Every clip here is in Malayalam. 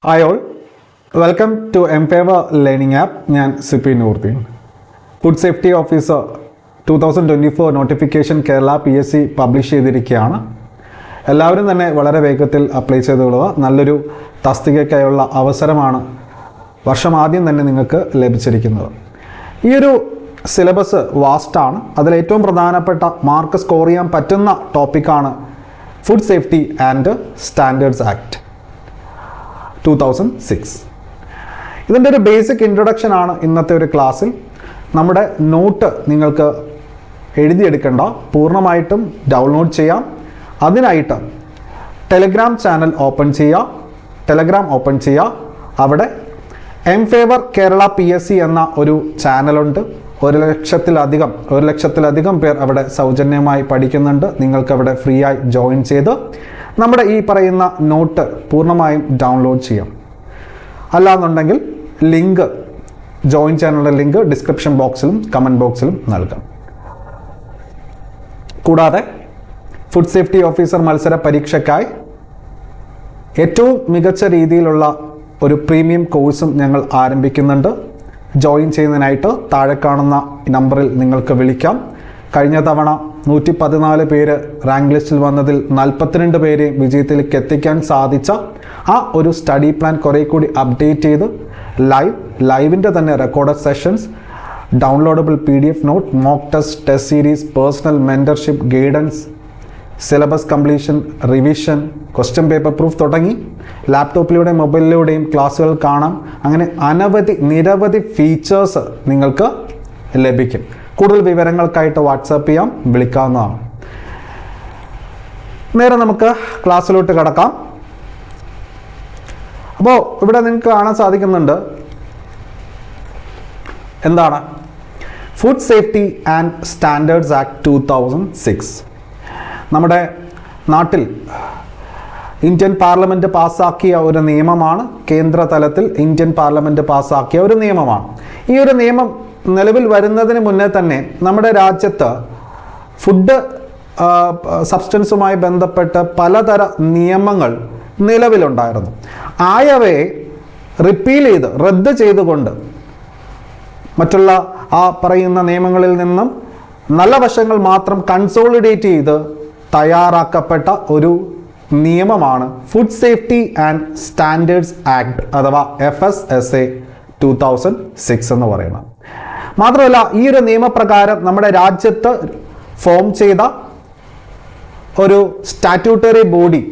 Hi all, welcome to Mfavor Learning App. ഞാൻ CP Noordeen, food safety officer 2024 notification Kerala PSC publish ചെയ്തിരിക്കുകയാണ്. എല്ലാവരും തന്നെ വളരെ വേഗത്തിൽ അപ്ലൈ ചെയ്തുകൊള്ളുക. നല്ലൊരു തസ്തികയ്ക്കായുള്ള അവസരമാണ് വർഷം ആദ്യം തന്നെ നിങ്ങൾക്ക് ലഭിച്ചിരിക്കുന്നത്. ഈ ഒരു സിലബസ് വാസ്റ്റാണ്. അതിലേറ്റവും പ്രധാനപ്പെട്ട മാർക്ക് സ്കോർ ചെയ്യാൻ പറ്റുന്ന ടോപ്പിക്കാണ് food safety and standards act 2006. ഇതിൻ്റെ ഒരു ബേസിക് ഇൻട്രൊഡക്ഷൻ ആണ് ഇന്നത്തെ ഒരു ക്ലാസ്സിൽ. നമ്മുടെ നോട്ട് നിങ്ങൾക്ക് എഴുതിയെടുക്കേണ്ട, പൂർണ്ണമായിട്ടും ഡൗൺലോഡ് ചെയ്യാം. അതിനായിട്ട് ടെലഗ്രാം ചാനൽ ഓപ്പൺ ചെയ്യുക. അവിടെ Mfavor കേരള PSC എന്ന ഒരു ചാനലുണ്ട്. 1 ലക്ഷത്തിലധികം പേർ അവിടെ സൗജന്യമായി പഠിക്കുന്നുണ്ട്. നിങ്ങൾക്ക് അവിടെ ഫ്രീ ആയി ജോയിൻ ചെയ്ത് നമ്മുടെ ഈ പറയുന്ന നോട്ട് പൂർണ്ണമായും ഡൗൺലോഡ് ചെയ്യാം. അല്ലാന്നുണ്ടെങ്കിൽ ലിങ്ക്, ജോയിൻ ചാനലിൻ്റെ ലിങ്ക് ഡിസ്ക്രിപ്ഷൻ ബോക്സിലും കമൻറ്റ് ബോക്സിലും നൽകാം. കൂടാതെ ഫുഡ് സേഫ്റ്റി ഓഫീസർ മത്സര പരീക്ഷയ്ക്കായി ഏറ്റവും മികച്ച രീതിയിലുള്ള ഒരു പ്രീമിയം കോഴ്സും ഞങ്ങൾ ആരംഭിക്കുന്നുണ്ട്. ജോയിൻ ചെയ്യുന്നതിനായിട്ട് താഴെ കാണുന്ന നമ്പറിൽ നിങ്ങൾക്ക് വിളിക്കാം. കഴിഞ്ഞ തവണ 114 പേര് റാങ്ക് ലിസ്റ്റിൽ വന്നതിൽ 42 പേരെ വിജയത്തിലേക്ക് എത്തിക്കാൻ സാധിച്ച ആ ഒരു സ്റ്റഡി പ്ലാൻ കുറേ കൂടി അപ്ഡേറ്റ് ചെയ്ത് ലൈവിൻ്റെ തന്നെ recorded sessions, downloadable PDF note, mock test series, personal mentorship, guidance, syllabus completion, revision, question paper proof തുടങ്ങി ലാപ്ടോപ്പിലൂടെയും മൊബൈലിലൂടെയും ക്ലാസ്സുകൾ കാണാം. അങ്ങനെ നിരവധി ഫീച്ചേഴ്സ് നിങ്ങൾക്ക് ലഭിക്കും. കൂടുതൽ വിവരങ്ങൾക്കായിട്ട് വാട്സാപ്പ് ചെയ്യാം, വിളിക്കാവുന്നതാണ്. നേരെ നമുക്ക് ക്ലാസ്സിലോട്ട് കടക്കാം. അപ്പോൾ ഇവിടെ നിങ്ങൾക്ക് കാണാൻ സാധിക്കുന്നുണ്ട്, എന്താണ് food safety and standards act 2006. നമ്മുടെ നാട്ടിൽ ഇന്ത്യൻ പാർലമെൻറ്റ് പാസ്സാക്കിയ ഒരു നിയമമാണ്. കേന്ദ്ര തലത്തിൽ ഇന്ത്യൻ പാർലമെൻറ്റ് പാസ്സാക്കിയ ഒരു നിയമമാണ്. ഈ ഒരു നിയമം നിലവിൽ വരുന്നതിന് മുന്നേ തന്നെ നമ്മുടെ രാജ്യത്ത് ഫുഡ് സബ്സ്റ്റൻസുമായി ബന്ധപ്പെട്ട് പലതര നിയമങ്ങൾ നിലവിലുണ്ടായിരുന്നു. ആയവയെ റദ്ദ് ചെയ്തുകൊണ്ട് മറ്റുള്ള ആ പറയുന്ന നിയമങ്ങളിൽ നിന്നും നല്ല വശങ്ങൾ മാത്രം കൺസോളിഡേറ്റ് ചെയ്ത് തയ്യാറാക്കപ്പെട്ട ഒരു നിയമമാണ് food safety and standards act അഥവാ FSSA 2006 എന്ന് പറയുന്നത്. മാത്രമല്ല, ഈ ഒരു നിയമപ്രകാരം നമ്മുടെ രാജ്യത്ത് ഫോം ചെയ്ത ഒരു സ്റ്റാറ്റ്യൂട്ടറി ബോഡി,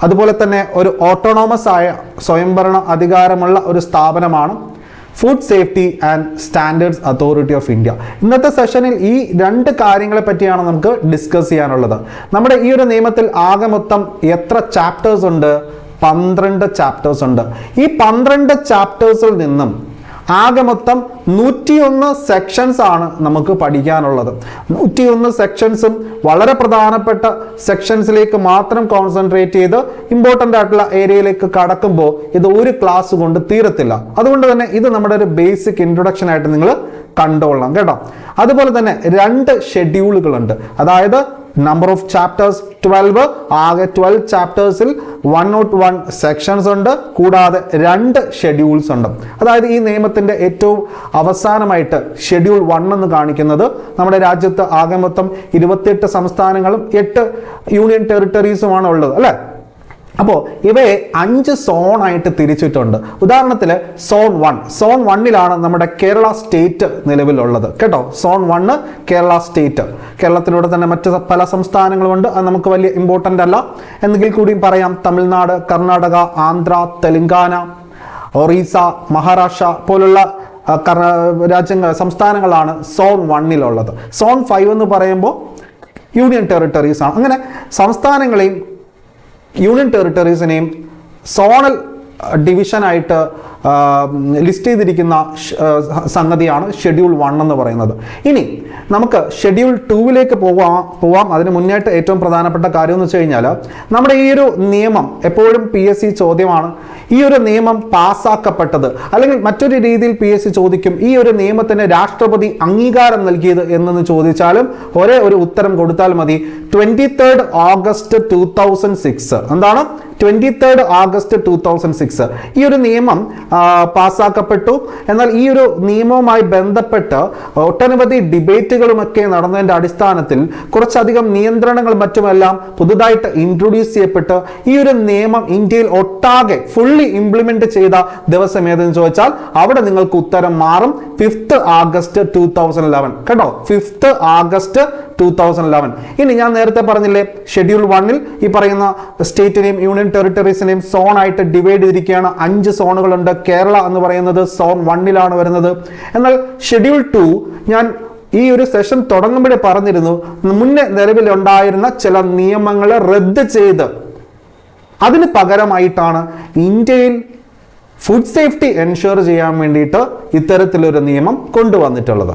അതുപോലെ തന്നെ ഒരു ഓട്ടോണോമസ് ആയ സ്വയംഭരണ അധികാരമുള്ള ഒരു സ്ഥാപനമാണ് food safety and standards authority of India. ഇന്നത്തെ സെഷനിൽ ഈ 2 കാര്യങ്ങളെ പറ്റിയാണ് നമുക്ക് ഡിസ്കസ് ചെയ്യാനുള്ളത്. നമ്മുടെ ഈ ഒരു നിയമത്തിൽ ആകെ മൊത്തം എത്ര ചാപ്റ്റേഴ്സ് ഉണ്ട്? 12 ചാപ്റ്റേഴ്സ് ഉണ്ട്. ഈ 12 ചാപ്റ്റേഴ്സിൽ നിന്നും ആകെ മൊത്തം 101 സെക്ഷൻസ് ആണ് നമുക്ക് പഠിക്കാനുള്ളത്. 101 സെക്ഷൻസും വളരെ പ്രധാനപ്പെട്ട സെക്ഷൻസിലേക്ക് മാത്രം കോൺസെൻട്രേറ്റ് ചെയ്ത് ഇമ്പോർട്ടൻ്റ് ആയിട്ടുള്ള ഏരിയയിലേക്ക് കടക്കുമ്പോൾ ഇത് ഒരു ക്ലാസ് കൊണ്ട് തീരത്തില്ല. അതുകൊണ്ട് തന്നെ ഇത് നമ്മുടെ ഒരു ബേസിക് ഇൻട്രൊഡക്ഷൻ ആയിട്ട് നിങ്ങൾ കണ്ടോളണം കേട്ടോ. അതുപോലെ തന്നെ 2 ഷെഡ്യൂളുകളുണ്ട്. അതായത് നമ്പർ ഓഫ് ചാപ്റ്റേഴ്സ് 12. ആകെ 12 ചാപ്റ്റേഴ്സിൽ 101 സെക്ഷൻസ് ഉണ്ട്. കൂടാതെ 2 ഷെഡ്യൂൾസ് ഉണ്ട്. അതായത് ഈ നിയമത്തിന്റെ ഏറ്റവും അവസാനമായിട്ട് ഷെഡ്യൂൾ 1 എന്ന് കാണിക്കുന്നത് നമ്മുടെ രാജ്യത്ത് ആകെ മൊത്തം 28 സംസ്ഥാനങ്ങളും 8 യൂണിയൻ ടെറിട്ടറീസുമാണ് ഉള്ളത്, അല്ലേ? അപ്പോൾ ഇവയെ 5 സോണായിട്ട് തിരിച്ചിട്ടുണ്ട്. ഉദാഹരണത്തിൽ സോൺ 1ലാണ് നമ്മുടെ കേരള സ്റ്റേറ്റ് നിലവിലുള്ളത് കേട്ടോ. Zone 1 Kerala state. കേരളത്തിലൂടെ തന്നെ മറ്റ് പല സംസ്ഥാനങ്ങളുമുണ്ട്. അത് നമുക്ക് വലിയ ഇമ്പോർട്ടൻ്റ് അല്ല. എന്നെങ്കിൽ കൂടിയും പറയാം, തമിഴ്നാട്, കർണാടക, ആന്ധ്ര, തെലങ്കാന, ഒറീസ, മഹാരാഷ്ട്ര പോലുള്ള സംസ്ഥാനങ്ങളാണ് സോൺ 1ലുള്ളത്. സോൺ 5 എന്ന് പറയുമ്പോൾ യൂണിയൻ ടെറിട്ടറീസ് ആണ്. അങ്ങനെ സംസ്ഥാനങ്ങളെയും യൂണിയൻ ടെറിട്ടറീസിനെയും സോണൽ ഡിവിഷനായിട്ട് ലിസ്റ്റ് ചെയ്തിരിക്കുന്ന സംഗതിയാണ് ഷെഡ്യൂൾ 1 എന്ന് പറയുന്നത്. ഇനി നമുക്ക് ഷെഡ്യൂൾ 2 പോവാം. അതിന് മുന്നേറ്റ് ഏറ്റവും പ്രധാനപ്പെട്ട കാര്യം എന്ന് വെച്ച് കഴിഞ്ഞാൽ നമ്മുടെ ഈ ഒരു നിയമം എപ്പോഴും PSC ചോദ്യമാണ്. ഈ ഒരു നിയമം പാസ്സാക്കപ്പെട്ടത്, അല്ലെങ്കിൽ മറ്റൊരു രീതിയിൽ PSC ചോദിക്കും, ഈ ഒരു നിയമത്തിന് രാഷ്ട്രപതി അംഗീകാരം നൽകിയത് എന്നു ചോദിച്ചാലും ഒരേ ഒരു ഉത്തരം കൊടുത്താൽ മതി. 23 ഓഗസ്റ്റ് 2006. എന്താണ് 23 ഓഗസ്റ്റ് 2006 ഈ ഒരു നിയമം പാസ്സാക്കപ്പെട്ടു. എന്നാൽ ഈ ഒരു നിയമവുമായി ബന്ധപ്പെട്ട് ഒട്ടനവധി ഡിബേറ്റുകളുമൊക്കെ നടന്നതിൻ്റെ അടിസ്ഥാനത്തിൽ കുറച്ചധികം നിയന്ത്രണങ്ങൾ മറ്റുമെല്ലാം പുതുതായിട്ട് ഇൻട്രൊഡ്യൂസ് ചെയ്യപ്പെട്ട് ഈ ഒരു നിയമം ഇന്ത്യയിൽ ഒട്ടാകെ ഫുള്ളി ഇംപ്ലിമെന്റ് ചെയ്ത ദിവസം ഏതെന്ന് ചോദിച്ചാൽ അവിടെ നിങ്ങൾക്ക് ഉത്തരം മാറും 5th ഓഗസ്റ്റ് 2011. കേട്ടോ, 5th ഓഗസ്റ്റ് 2011. ഇനി ഞാൻ നേരത്തെ പറഞ്ഞില്ലേ, ഷെഡ്യൂൾ 1 ഈ പറയുന്ന സ്റ്റേറ്റിനെയും യൂണിയൻ ടെറിട്ടറീസിനെയും സോൺ ആയിട്ട് ഡിവൈഡ് ചെയ്തിരിക്കുകയാണ്. 5 സോണുകളുണ്ട്. കേരള എന്ന് പറയുന്നത് സോൺ 1 വരുന്നത്. എന്നാൽ ഷെഡ്യൂൾ 2 ഞാൻ ഈ ഒരു സെഷൻ തുടങ്ങുമ്പോഴേ പറഞ്ഞിരുന്നു, മുന്നേ നിലവിലുണ്ടായിരുന്ന ചില നിയമങ്ങളെ റദ്ദ് ചെയ്ത് അതിന് പകരമായിട്ടാണ് ഇന്ത്യയിൽ ഫുഡ് സേഫ്റ്റി എൻഷുർ ചെയ്യാൻ വേണ്ടിയിട്ട് ഇത്തരത്തിലൊരു നിയമം കൊണ്ടുവന്നിട്ടുള്ളത്.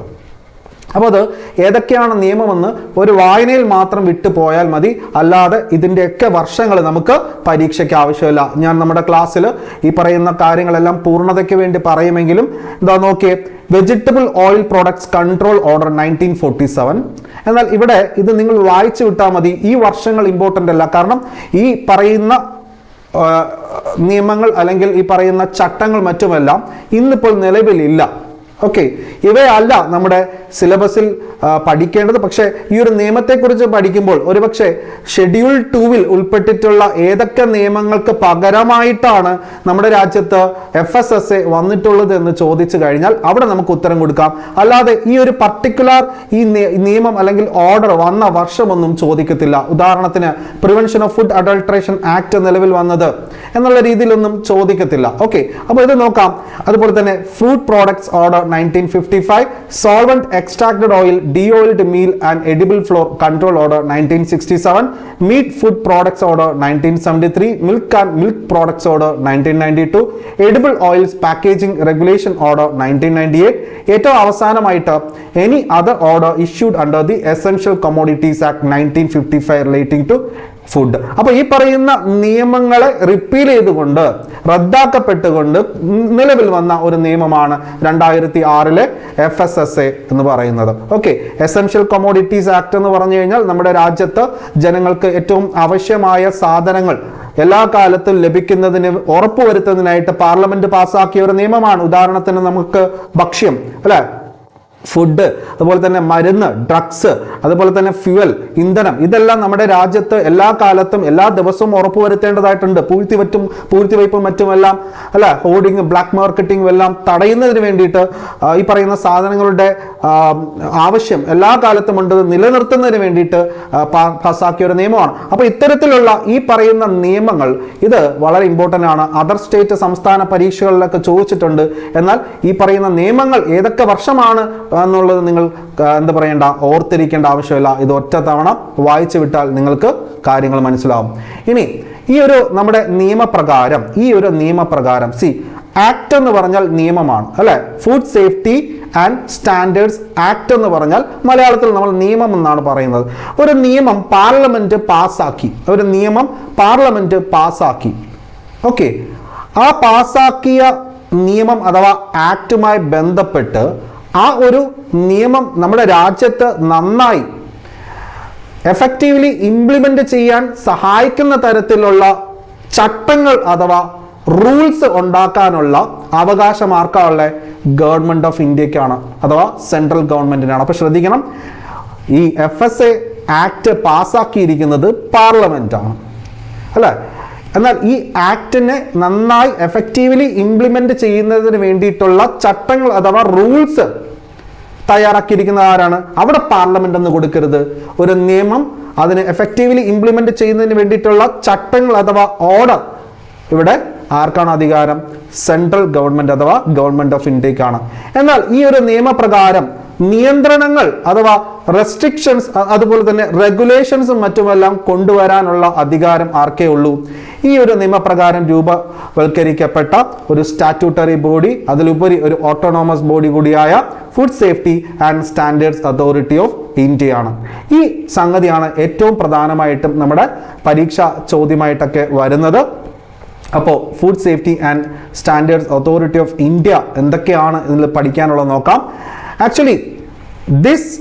അപ്പോൾ അത് ഏതൊക്കെയാണ് നിയമമെന്ന് ഒരു വായനയിൽ മാത്രം വിട്ടു പോയാൽ മതി, അല്ലാതെ ഇതിൻ്റെയൊക്കെ വർഷങ്ങൾ നമുക്ക് പരീക്ഷയ്ക്ക് ആവശ്യമില്ല. ഞാൻ നമ്മുടെ ക്ലാസ്സിൽ ഈ പറയുന്ന കാര്യങ്ങളെല്ലാം പൂർണ്ണതയ്ക്ക് വേണ്ടി പറയുമെങ്കിലും എന്താ നോക്കിയേ, vegetable oil products control order 1947. എന്നാൽ ഇവിടെ ഇത് നിങ്ങൾ വായിച്ചു വിട്ടാൽ മതി. ഈ വർഷങ്ങൾ ഇമ്പോർട്ടൻ്റ് അല്ല, കാരണം ഈ പറയുന്ന നിയമങ്ങൾ അല്ലെങ്കിൽ ഈ പറയുന്ന ചട്ടങ്ങൾ മറ്റുമെല്ലാം ഇന്നിപ്പോൾ നിലവിലില്ല. ഓക്കെ, ഇവയല്ല നമ്മുടെ സിലബസിൽ പഠിക്കേണ്ടത്. പക്ഷേ ഈ ഒരു നിയമത്തെക്കുറിച്ച് പഠിക്കുമ്പോൾ ഒരുപക്ഷെ ഷെഡ്യൂൾ 2 ഉൾപ്പെട്ടിട്ടുള്ള ഏതൊക്കെ നിയമങ്ങൾക്ക് പകരമായിട്ടാണ് നമ്മുടെ രാജ്യത്ത് FSSA വന്നിട്ടുള്ളത് എന്ന് ചോദിച്ചു കഴിഞ്ഞാൽ അവിടെ നമുക്ക് ഉത്തരം കൊടുക്കാം. അല്ലാതെ ഈ ഒരു പർട്ടിക്കുലർ ഈ നിയമം അല്ലെങ്കിൽ ഓർഡർ വന്ന വർഷമൊന്നും ചോദിക്കത്തില്ല. ഉദാഹരണത്തിന് prevention of food adulteration act നിലവിൽ വന്നത് എന്നുള്ള രീതിയിലൊന്നും ചോദിക്കത്തില്ല. ഓക്കെ, അപ്പോൾ ഇത് നോക്കാം. അതുപോലെ തന്നെ food products order 1955, solvent extracted oil, de-oiled meal and edible flour control order 1967, meat food products order 1973, milk and milk products order 1992, edible oils packaging regulation order 1998, ഏറ്റവും അവസാനമായിട്ട് any other order issued under the Essential Commodities Act 1955 relating to food. അപ്പോൾ ഈ പറയുന്ന നിയമങ്ങളെ റിപ്പീൽ ചെയ്തുകൊണ്ട് റദ്ദാക്കപ്പെട്ടുകൊണ്ട് നിലവിൽ വന്ന ഒരു നിയമമാണ് 2006 FSSA എന്ന് പറയുന്നത്. ഓക്കെ, എസെൻഷ്യൽ കമ്മോഡിറ്റീസ് ആക്ട് എന്ന് പറഞ്ഞു കഴിഞ്ഞാൽ നമ്മുടെ രാജ്യത്ത് ജനങ്ങൾക്ക് ഏറ്റവും ആവശ്യമായ സാധനങ്ങൾ എല്ലാ കാലത്തും ലഭിക്കുന്നതിന് ഉറപ്പുവരുത്തുന്നതിനായിട്ട് പാർലമെന്റ് പാസ്സാക്കിയ ഒരു നിയമമാണ്. ഉദാഹരണത്തിന് നമുക്ക് ഭക്ഷ്യം, അല്ലെ, ഫുഡ്, അതുപോലെ തന്നെ മരുന്ന്, ഡ്രഗ്സ്, അതുപോലെ തന്നെ ഫ്യുവൽ, ഇന്ധനം, ഇതെല്ലാം നമ്മുടെ രാജ്യത്ത് എല്ലാ കാലത്തും എല്ലാ ദിവസവും ഉറപ്പുവരുത്തേണ്ടതായിട്ടുണ്ട്. പൂഴ്ത്തിവയ്പും മറ്റുമെല്ലാം അല്ല, ഹോർഡിങ്, ബ്ലാക്ക് മാർക്കറ്റിംഗും എല്ലാം തടയുന്നതിന് വേണ്ടിയിട്ട് ഈ പറയുന്ന സാധനങ്ങളുടെ ആവശ്യം എല്ലാ കാലത്തും ഉണ്ട്, നിലനിർത്തുന്നതിന് വേണ്ടിയിട്ട് പാസ്സാക്കിയ ഒരു നിയമമാണ്. അപ്പോൾ ഇത്തരത്തിലുള്ള ഈ പറയുന്ന നിയമങ്ങൾ ഇത് വളരെ ഇമ്പോർട്ടൻ്റ് ആണ്. അതർ സ്റ്റേറ്റ് സംസ്ഥാന പരീക്ഷകളിലൊക്കെ ചോദിച്ചിട്ടുണ്ട്. എന്നാൽ ഈ പറയുന്ന നിയമങ്ങൾ ഏതൊക്കെ വർഷമാണ് എന്നുള്ളത് നിങ്ങൾ എന്താ പറയേണ്ട, ഓർത്തിരിക്കേണ്ട ആവശ്യമില്ല. ഇത് ഒറ്റ തവണ വായിച്ചു വിട്ടാൽ നിങ്ങൾക്ക് കാര്യങ്ങൾ മനസ്സിലാവും. ഇനി ഈ ഒരു നമ്മുടെ നിയമപ്രകാരം ആക്ട് എന്ന് പറഞ്ഞാൽ നിയമമാണ്, അല്ലെ? Food safety and standards act എന്ന് പറഞ്ഞാൽ മലയാളത്തിൽ നമ്മൾ നിയമം എന്നാണ് പറയുന്നത്. ഒരു നിയമം പാർലമെന്റ് പാസ്സാക്കി. ഓക്കെ, ആ പാസ്സാക്കിയ നിയമം അഥവാ ആക്ടുമായി ബന്ധപ്പെട്ട് ആ ഒരു നിയമം നമ്മുടെ രാജ്യത്ത് നന്നായി എഫക്റ്റീവ്ലി ഇംപ്ലിമെന്റ് ചെയ്യാൻ സഹായിക്കുന്ന തരത്തിലുള്ള ചട്ടങ്ങൾ അഥവാ റൂൾസ് ഉണ്ടാക്കാനുള്ള അവകാശം ആർക്കാനുള്ള? ഗവൺമെന്റ് ഓഫ് ഇന്ത്യക്കാണ്, അഥവാ സെൻട്രൽ ഗവൺമെന്റിനാണ്. അപ്പൊ ശ്രദ്ധിക്കണം, ഈ FSA ആക്ട് പാസ്സാക്കിയിരിക്കുന്നത് പാർലമെന്റ് ആണ്, അല്ലെ? എന്നാൽ ഈ ആക്ടിനെ നന്നായി എഫക്റ്റീവ്ലി ഇംപ്ലിമെന്റ് ചെയ്യുന്നതിന് വേണ്ടിയിട്ടുള്ള ചട്ടങ്ങൾ അഥവാ റൂൾസ് തയ്യാറാക്കിയിരിക്കുന്നത് ആരാണ്? അവിടെ പാർലമെന്റ് എന്ന് കൊടുക്കരുത്. ഒരു നിയമം അതിനെ എഫക്റ്റീവ്ലി ഇംപ്ലിമെന്റ് ചെയ്യുന്നതിന് വേണ്ടിയിട്ടുള്ള ചട്ടങ്ങൾ അഥവാ ഓർഡർ ഇവിടെ ആർക്കാണ് അധികാരം? സെൻട്രൽ ഗവൺമെന്റ് അഥവാ ഗവൺമെന്റ് ഓഫ് ഇന്ത്യക്കാണ്. എന്നാൽ ഈ ഒരു നിയമപ്രകാരം നിയന്ത്രണങ്ങൾ അഥവാ റെസ്ട്രിക്ഷൻസ് അതുപോലെ തന്നെ റെഗുലേഷൻസും മറ്റുമെല്ലാം കൊണ്ടുവരാനുള്ള അധികാരം ആർക്കേ ഉള്ളൂ? ഈ ഒരു നിയമപ്രകാരം രൂപവൽക്കരിക്കപ്പെട്ട ഒരു സ്റ്റാറ്റ്യൂട്ടറി ബോഡി, അതിലുപരി ഒരു ഓട്ടോണോമസ് ബോഡി കൂടിയായ food safety and standards authority of ഇന്ത്യയാണ്. ഈ സംഗതിയാണ് ഏറ്റവും പ്രധാനമായിട്ടും നമ്മുടെ പരീക്ഷാ ചോദ്യമായിട്ടൊക്കെ വരുന്നത്. അപ്പോൾ food safety and standards authority of India എന്തൊക്കെയാണ് ഇതിൽ പഠിക്കാനുള്ളത് നോക്കാം. Actually this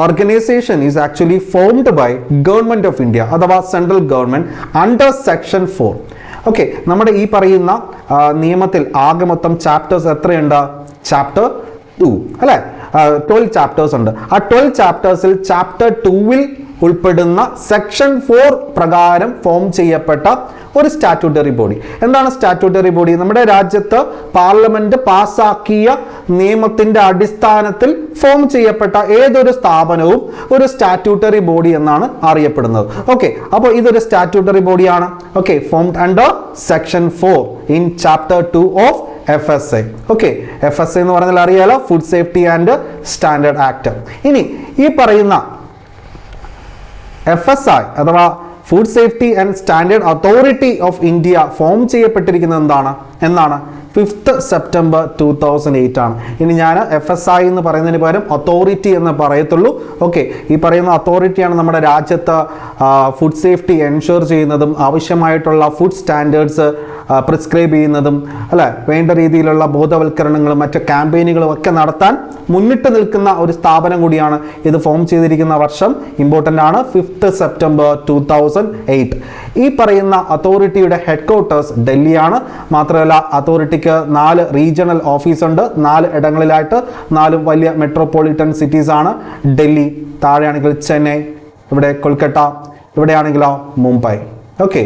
organization is actually formed by Government of India അഥവാ central government under section 4. Okay, നമ്മുടെ ഈ പറയുന്ന നിയമത്തിൽ ആകെ മൊത്തം ചാപ്റ്റേഴ്സ് എത്രയുണ്ട്? ചാപ്റ്റർ 2 അല്ലെ, 12 ചാപ്റ്റേഴ്സ് ഉണ്ട്. ആ 12 ചാപ്റ്റേഴ്സിൽ ചാപ്റ്റർ 2-ൽ ഉൾപ്പെടുന്ന സെക്ഷൻ 4 പ്രകാരം ഫോം ചെയ്യപ്പെട്ട ഒരു സ്റ്റാറ്റ്യൂട്ടറി ബോഡി. എന്താണ് സ്റ്റാറ്റ്യൂട്ടറി ബോഡി? നമ്മുടെ രാജ്യത്ത് പാർലമെന്റ് പാസ്സാക്കിയ നിയമത്തിന്റെ അടിസ്ഥാനത്തിൽ ഫോം ചെയ്യപ്പെട്ട ഏതൊരു സ്ഥാപനവും ഒരു സ്റ്റാറ്റ്യൂട്ടറി ബോഡി എന്നാണ് അറിയപ്പെടുന്നത്. ഓക്കെ, അപ്പോൾ ഇതൊരു സ്റ്റാറ്റ്യൂട്ടറി ബോഡിയാണ്. Okay, formed under section 4 in chapter 2 of FSA. Okay, FSA എന്ന് പറഞ്ഞാൽ അറിയാലോ, food safety and standard act. ഇനി ഈ പറയുന്ന FSI അഥവാ food safety and standard authority of India form ചെയ്യപ്പെട്ടിരിക്കുന്നത് എന്നാണ് 5th September 2008 ആണ്. ഇനി ഞാൻ FSI എന്ന് പറയുന്നതിന് പകരം അതോറിറ്റി എന്ന് പറയത്തുള്ളൂ. ഓക്കെ, ഈ പറയുന്ന അതോറിറ്റിയാണ് നമ്മുടെ രാജ്യത്ത് ഫുഡ് സേഫ്റ്റി എൻഷുർ ചെയ്യുന്നതും ആവശ്യമായിട്ടുള്ള ഫുഡ് സ്റ്റാൻഡേർഡ്സ് പ്രിസ്ക്രൈബ് ചെയ്യുന്നതും അല്ലെ, വേണ്ട രീതിയിലുള്ള ബോധവൽക്കരണങ്ങളും മറ്റ് ക്യാമ്പയിനുകളും ഒക്കെ നടത്താൻ മുന്നിട്ട് നിൽക്കുന്ന ഒരു സ്ഥാപനം കൂടിയാണ്. ഇത് ഫോം ചെയ്തിരിക്കുന്ന വർഷം ഇമ്പോർട്ടൻ്റ് ആണ്, 5th September 2008. ഈ പറയുന്ന അതോറിറ്റിയുടെ ഹെഡ്ക്വാർട്ടേഴ്സ് ഡൽഹിയാണ്. മാത്രമല്ല അതോറിറ്റിക്ക് 4 റീജിയണൽ ഓഫീസ് ഉണ്ട്. 4 ഇടങ്ങളിലായിട്ട് 4 വലിയ മെട്രോപൊളിറ്റൻ സിറ്റീസ് ആണ്. ഡൽഹി, താഴെയാണെങ്കിൽ ചെന്നൈ, ഇവിടെ കൊൽക്കത്ത, ഇവിടെയാണെങ്കിലോ മുംബൈ. ഓക്കെ,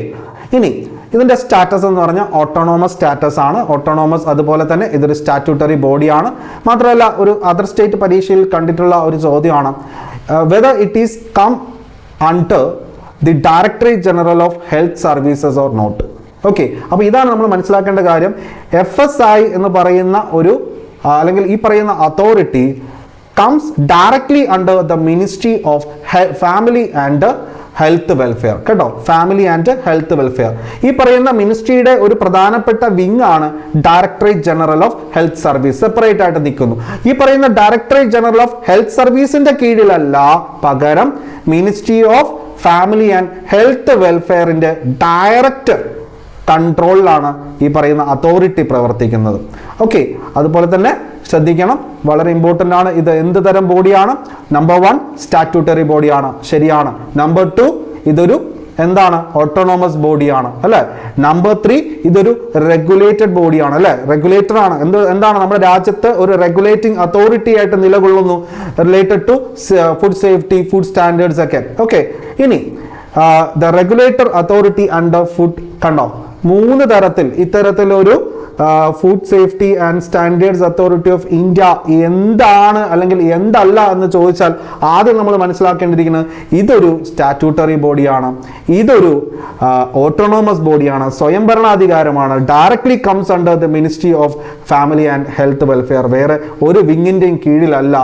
ഇനി ഇതിന്റെ സ്റ്റാറ്റസ് എന്ന് പറഞ്ഞാൽ ഓട്ടോണോമസ് സ്റ്റാറ്റസ് ആണ്. ഓട്ടോണോമസ്, അതുപോലെ തന്നെ ഇതൊരു സ്റ്റാറ്റ്യൂട്ടറി ബോഡിയാണ്. മാത്രമല്ല ഒരു അതർ സ്റ്റേറ്റ് പരീക്ഷയിൽ കണ്ടിട്ടുള്ള ഒരു ചോദ്യമാണ്, whether it is come under the directorate general of health services or not. Okay, അപ്പോൾ ഇതാണ് നമ്മൾ മനസ്സിലാക്കേണ്ട കാര്യം. FSI എന്ന് പറയുന്ന ഒരു അല്ലെങ്കിൽ ഈ പറയുന്ന authority comes directly under the Ministry of Family and health welfare. കേട്ടോ, ഫാമിലി ആൻഡ് ഹെൽത്ത് വെൽഫെയർ. ഈ പറയുന്ന മിനിസ്ട്രിയുടെ ഒരു പ്രധാനപ്പെട്ട വിങ് ആണ് directorate general of health service. Separate ആയിട്ട് നിൽക്കുന്നു. ഈ പറയുന്ന ഡയറക്ടറേറ്റ് ജനറൽ ഓഫ് ഹെൽത്ത് സർവീസിന്റെ കീഴിലല്ല, പകരം ministry of family and health വെൽഫെയറിന്റെ ഡയറക്റ്റ് കൺട്രോളിലാണ് ഈ പറയുന്ന അതോറിറ്റി പ്രവർത്തിക്കുന്നത്. ഓക്കെ, അതുപോലെ തന്നെ ശ്രദ്ധിക്കണം, വളരെ ഇമ്പോർട്ടൻ്റ് ആണ്. ഇത് എന്ത് തരം ബോഡിയാണ്? നമ്പർ 1 സ്റ്റാറ്റ്യൂട്ടറി ബോഡിയാണ്, ശരിയാണ്. നമ്പർ 2 ഇതൊരു എന്താണ്? ഓട്ടോണോമസ് ബോഡിയാണ് അല്ലെ. നമ്പർ 3 ഇതൊരു റെഗുലേറ്റഡ് ബോഡിയാണ് അല്ലെ, റെഗുലേറ്റർ ആണ്. എന്താണ് നമ്മുടെ രാജ്യത്ത് ഒരു റെഗുലേറ്റിംഗ് അതോറിറ്റി ആയിട്ട് നിലകൊള്ളുന്നു, related to food safety, food standards ഒക്കെ. ഓക്കെ, ഇനി the regulator authority under food. കണ്ടോ, 3 തരത്തിൽ ഇത്തരത്തിലൊരു food safety and standards authority of India എന്താണ് അല്ലെങ്കിൽ എന്തല്ല എന്ന് ചോദിച്ചാൽ ആദ്യം നമ്മൾ മനസ്സിലാക്കേണ്ടിയിരിക്കുന്നത് ഇതൊരു സ്റ്റാറ്റ്യൂട്ടറി ബോഡിയാണ്, ഇതൊരു ഓട്ടോണോമസ് ബോഡിയാണ്, സ്വയംഭരണാധികാരമാണ്, directly comes under the ministry of family and health welfare, വേറെ ഒരു വിങ്ങിൻ്റെയും കീഴിലല്ല.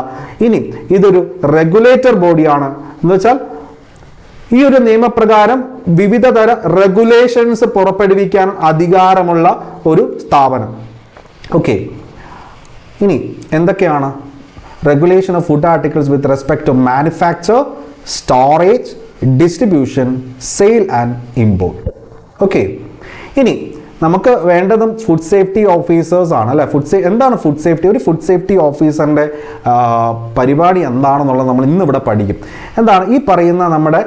ഇനി ഇതൊരു റെഗുലേറ്റർ ബോഡിയാണ് എന്ന് വെച്ചാൽ ഈ ഒരു നിയമപ്രകാരം വിവിധ തര റെഗുലേഷൻസ് പുറപ്പെടുവിക്കാൻ അധികാരമുള്ള ഒരു സ്ഥാപനം. ഓക്കെ, ഇനി എന്തൊക്കെയാണ് regulation of food articles with respect to manufacture, storage, distribution, sale and import. Okay, ഇനി നമുക്ക് വേണ്ടതും ഫുഡ് സേഫ്റ്റി ഓഫീസേഴ്സ് ആണ് അല്ലെ. എന്താണ് ഫുഡ് സേഫ്റ്റി? ഒരു ഫുഡ് സേഫ്റ്റി ഓഫീസറിൻ്റെ പരിപാടി എന്താണെന്നുള്ളത് നമ്മൾ ഇന്നിവിടെ പഠിക്കും. എന്താണ് ഈ പറയുന്ന നമ്മുടെ